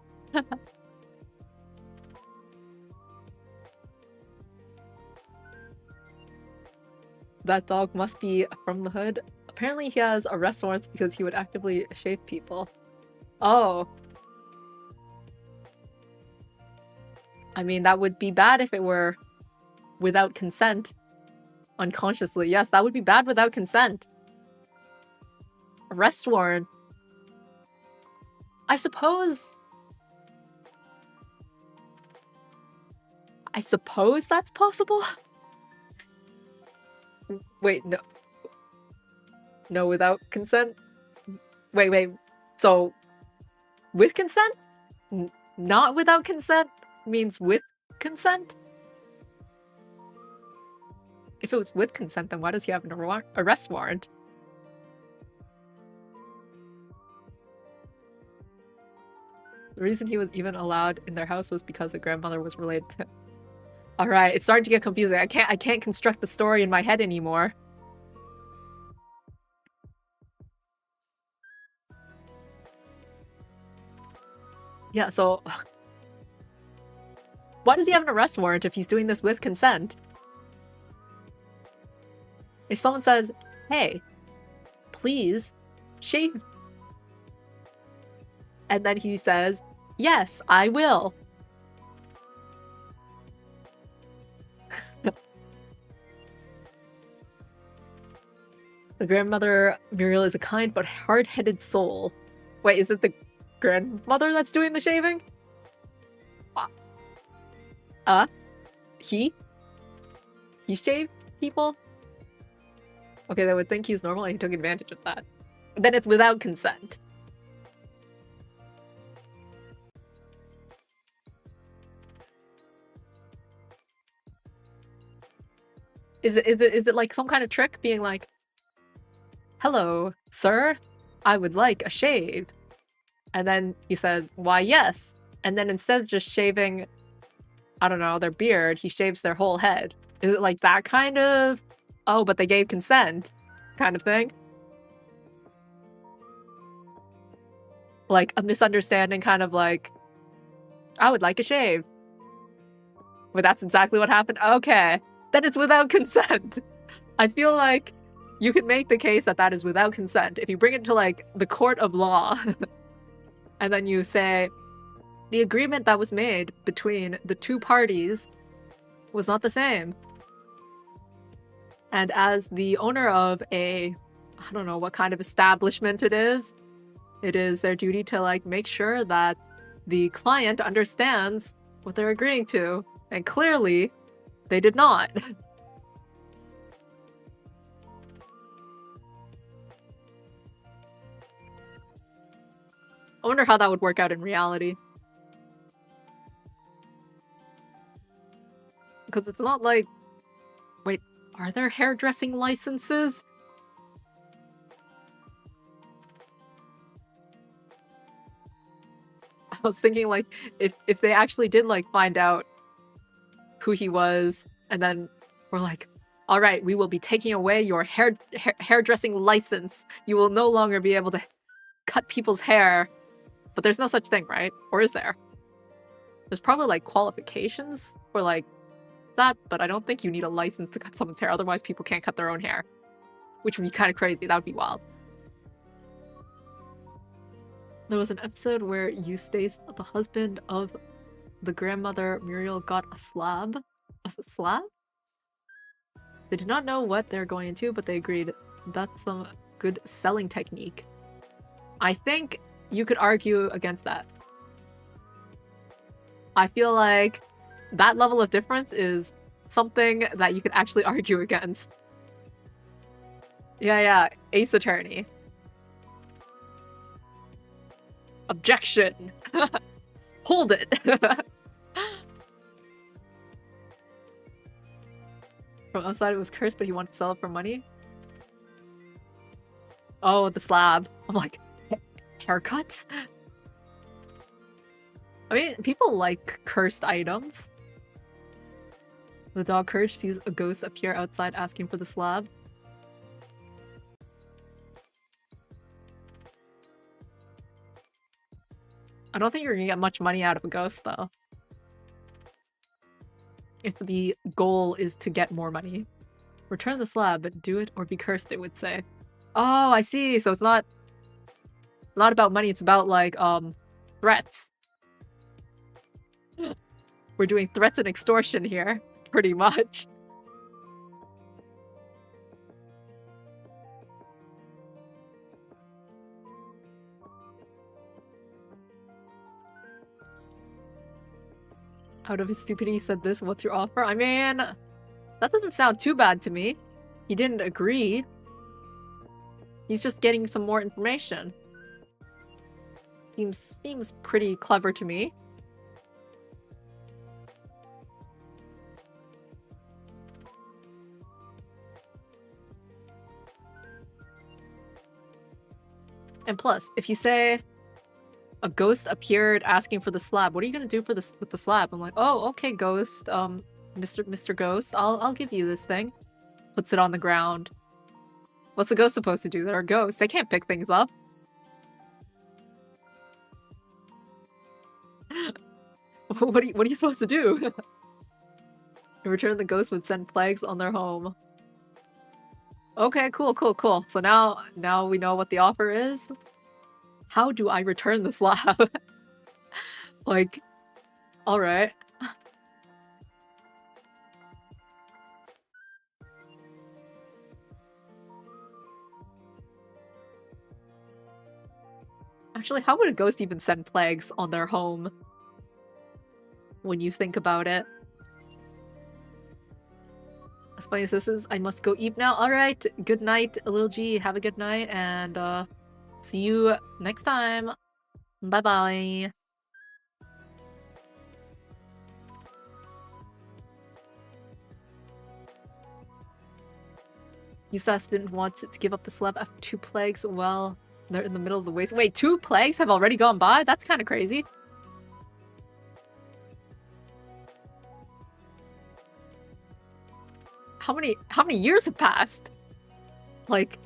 That dog must be from the hood. Apparently he has arrest warrants because he would actively shave people. Oh. I mean, that would be bad if it were without consent. Unconsciously. Yes, that would be bad without consent. Arrest warrant. I suppose that's possible? Wait, no. No, without consent? Wait. So, with consent? Not without consent means with consent? If it was with consent, then why does he have an arrest warrant? The reason he was even allowed in their house was because the grandmother was related to him. Alright, it's starting to get confusing. I can't construct the story in my head anymore. Yeah, so... Why does he have an arrest warrant if he's doing this with consent? If someone says, "Hey, please, shave..." And then he says, "Yes, I will." The grandmother, Muriel, is a kind but hard-headed soul. Wait, is it the grandmother that's doing the shaving? He shaves people? Okay, they would think he's normal and he took advantage of that. Then it's without consent. Is it like some kind of trick being like, "Hello, sir, I would like a shave." And then he says, "Why, yes." And then instead of just shaving, I don't know, their beard, he shaves their whole head. Is it like that kind of, "Oh, but they gave consent" kind of thing? Like a misunderstanding, kind of like, "I would like a shave." But that's exactly what happened? Okay. Then it's without consent. I feel like you could make the case that that is without consent if you bring it to, like, the court of law. And then you say, the agreement that was made between the two parties was not the same. And as the owner of a, I don't know what kind of establishment it is their duty to, like, make sure that the client understands what they're agreeing to. And clearly, they did not. I wonder how that would work out in reality. Because it's not like... Wait, are there hairdressing licenses? I was thinking, like, if they actually did, like, find out who he was, and then we're like, "Alright, we will be taking away your hairdressing license. You will no longer be able to cut people's hair." But there's no such thing, right? Or is there? There's probably, like, qualifications for, like, that, but I don't think you need a license to cut someone's hair, otherwise people can't cut their own hair. Which would be kind of crazy, that would be wild. There was an episode where Eustace, the husband of the grandmother Muriel, got a slab? A slab? They did not know what they're going into, but they agreed that's some good selling technique. I think you could argue against that. I feel like that level of difference is something that you could actually argue against. Yeah, Ace Attorney. Objection! Hold it! From outside it was cursed, but he wanted to sell it for money? Oh, the slab. I'm like, haircuts? I mean, people like cursed items. The dog Courage sees a ghost appear outside asking for the slab. I don't think you're gonna get much money out of a ghost, though. If the goal is to get more money. Return the slab, but do it or be cursed, it would say. Oh, I see. So it's not about money, it's about, like, threats. We're doing threats and extortion here, pretty much. Out of his stupidity, he said this. What's your offer? I mean, that doesn't sound too bad to me. He didn't agree. He's just getting some more information. Seems pretty clever to me. And plus, if you say a ghost appeared asking for the slab, what are you gonna do for this with the slab? I'm like, oh, okay, ghost, Mr. Ghost, I'll give you this thing. Puts it on the ground. What's a ghost supposed to do? They're a ghost. They can't pick things up. What are you supposed to do? In return, the ghost would send plagues on their home. Okay, cool. So now we know what the offer is. How do I return the slab? Like, alright. Actually, how would a ghost even send plagues on their home? When you think about it. As funny as this is, I must go eat now. Alright, good night, Lil G. Have a good night, and see you next time. Bye-bye. Yusas didn't want to give up the slab after 2 plagues. Well, they're in the middle of the waste. Wait, 2 plagues have already gone by? That's kind of crazy. How many years have passed? Like,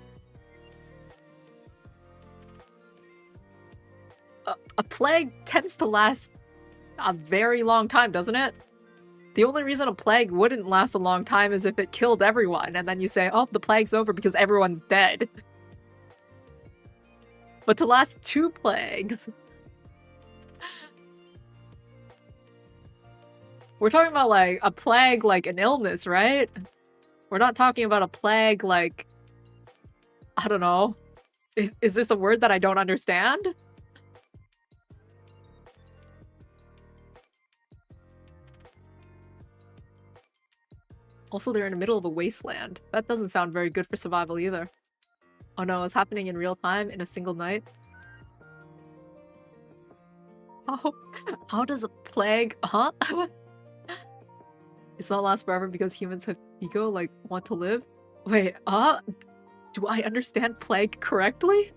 a plague tends to last a very long time, doesn't it? The only reason a plague wouldn't last a long time is if it killed everyone, and then you say, oh, the plague's over because everyone's dead. But to last 2 plagues... We're talking about, like, a plague like an illness, right? We're not talking about a plague like... I don't know. Is this a word that I don't understand? Also, they're in the middle of a wasteland. That doesn't sound very good for survival either. Oh no, it's happening in real time in a single night. How does a plague... Huh? It's not last forever because humans have ego, like, want to live? Wait, do I understand plague correctly?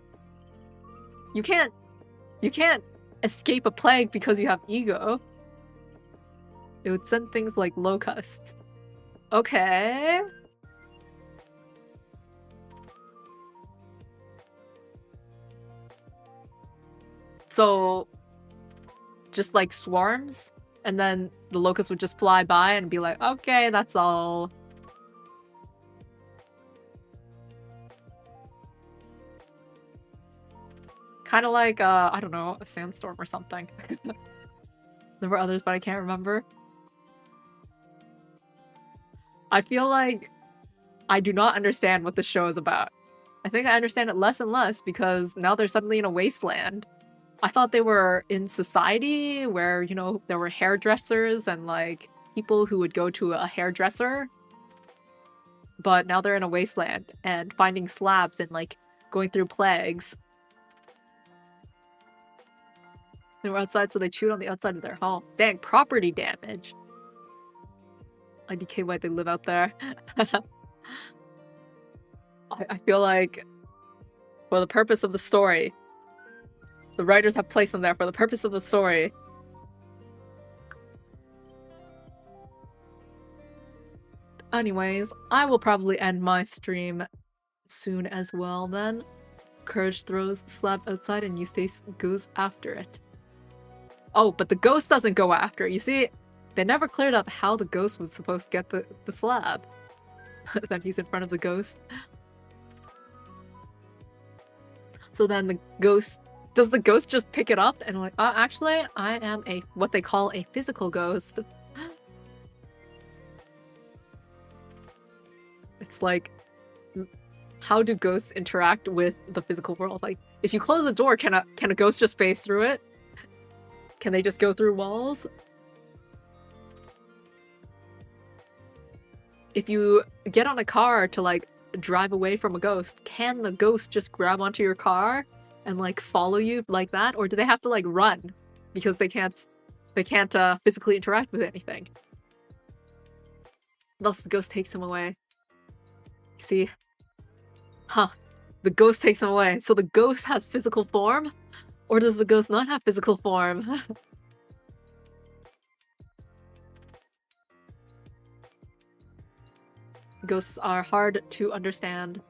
You can't escape a plague because you have ego. It would send things like locusts. Okay. So, just like swarms? And then the locusts would just fly by and be like, okay, that's all. Kind of like, I don't know, a sandstorm or something. There were others, but I can't remember. I feel like I do not understand what the show is about. I think I understand it less and less because now they're suddenly in a wasteland. I thought they were in society where, you know, there were hairdressers and like people who would go to a hairdresser. But now they're in a wasteland and finding slabs and like going through plagues. They were outside, so they chewed on the outside of their home. Dang, property damage. IDK, why they live out there. I feel like for the purpose of the story, the writers have placed them there for the purpose of the story. Anyways, I will probably end my stream soon as well then. Courage throws the slab outside and Eustace goes after it. Oh, but the ghost doesn't go after it. You see, they never cleared up how the ghost was supposed to get the slab. Then he's in front of the ghost. So then the ghost... Does the ghost just pick it up and like, actually, I am what they call a physical ghost. It's like, how do ghosts interact with the physical world? Like, if you close the door, can a ghost just phase through it? Can they just go through walls? If you get on a car to like drive away from a ghost, can the ghost just grab onto your car and like follow you like that? Or do they have to like run because they can't physically interact with anything? Thus the ghost takes him away. See? Huh. The ghost takes him away. So the ghost has physical form? Or does the ghost not have physical form? Ghosts are hard to understand.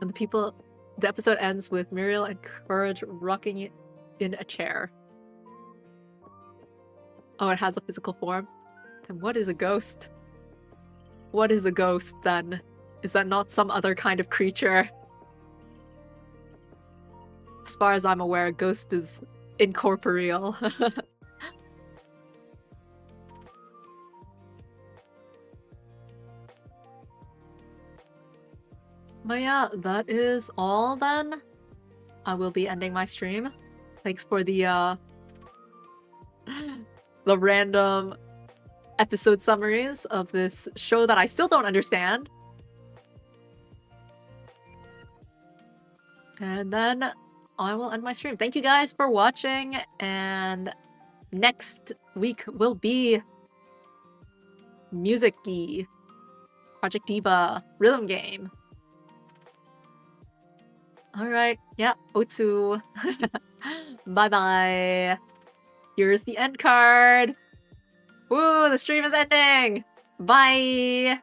And the episode ends with Muriel and Courage rocking in a chair. Oh, it has a physical form? Then what is a ghost? What is a ghost, then? Is that not some other kind of creature? As far as I'm aware, a ghost is incorporeal. But yeah, that is all then. I will be ending my stream. Thanks for the random episode summaries of this show that I still don't understand. And then I will end my stream. Thank you guys for watching, and next week will be Music-y, Project Diva, Rhythm Game. Alright, yeah, Otsu. Bye-bye. Here's the end card. Woo, the stream is ending! Bye!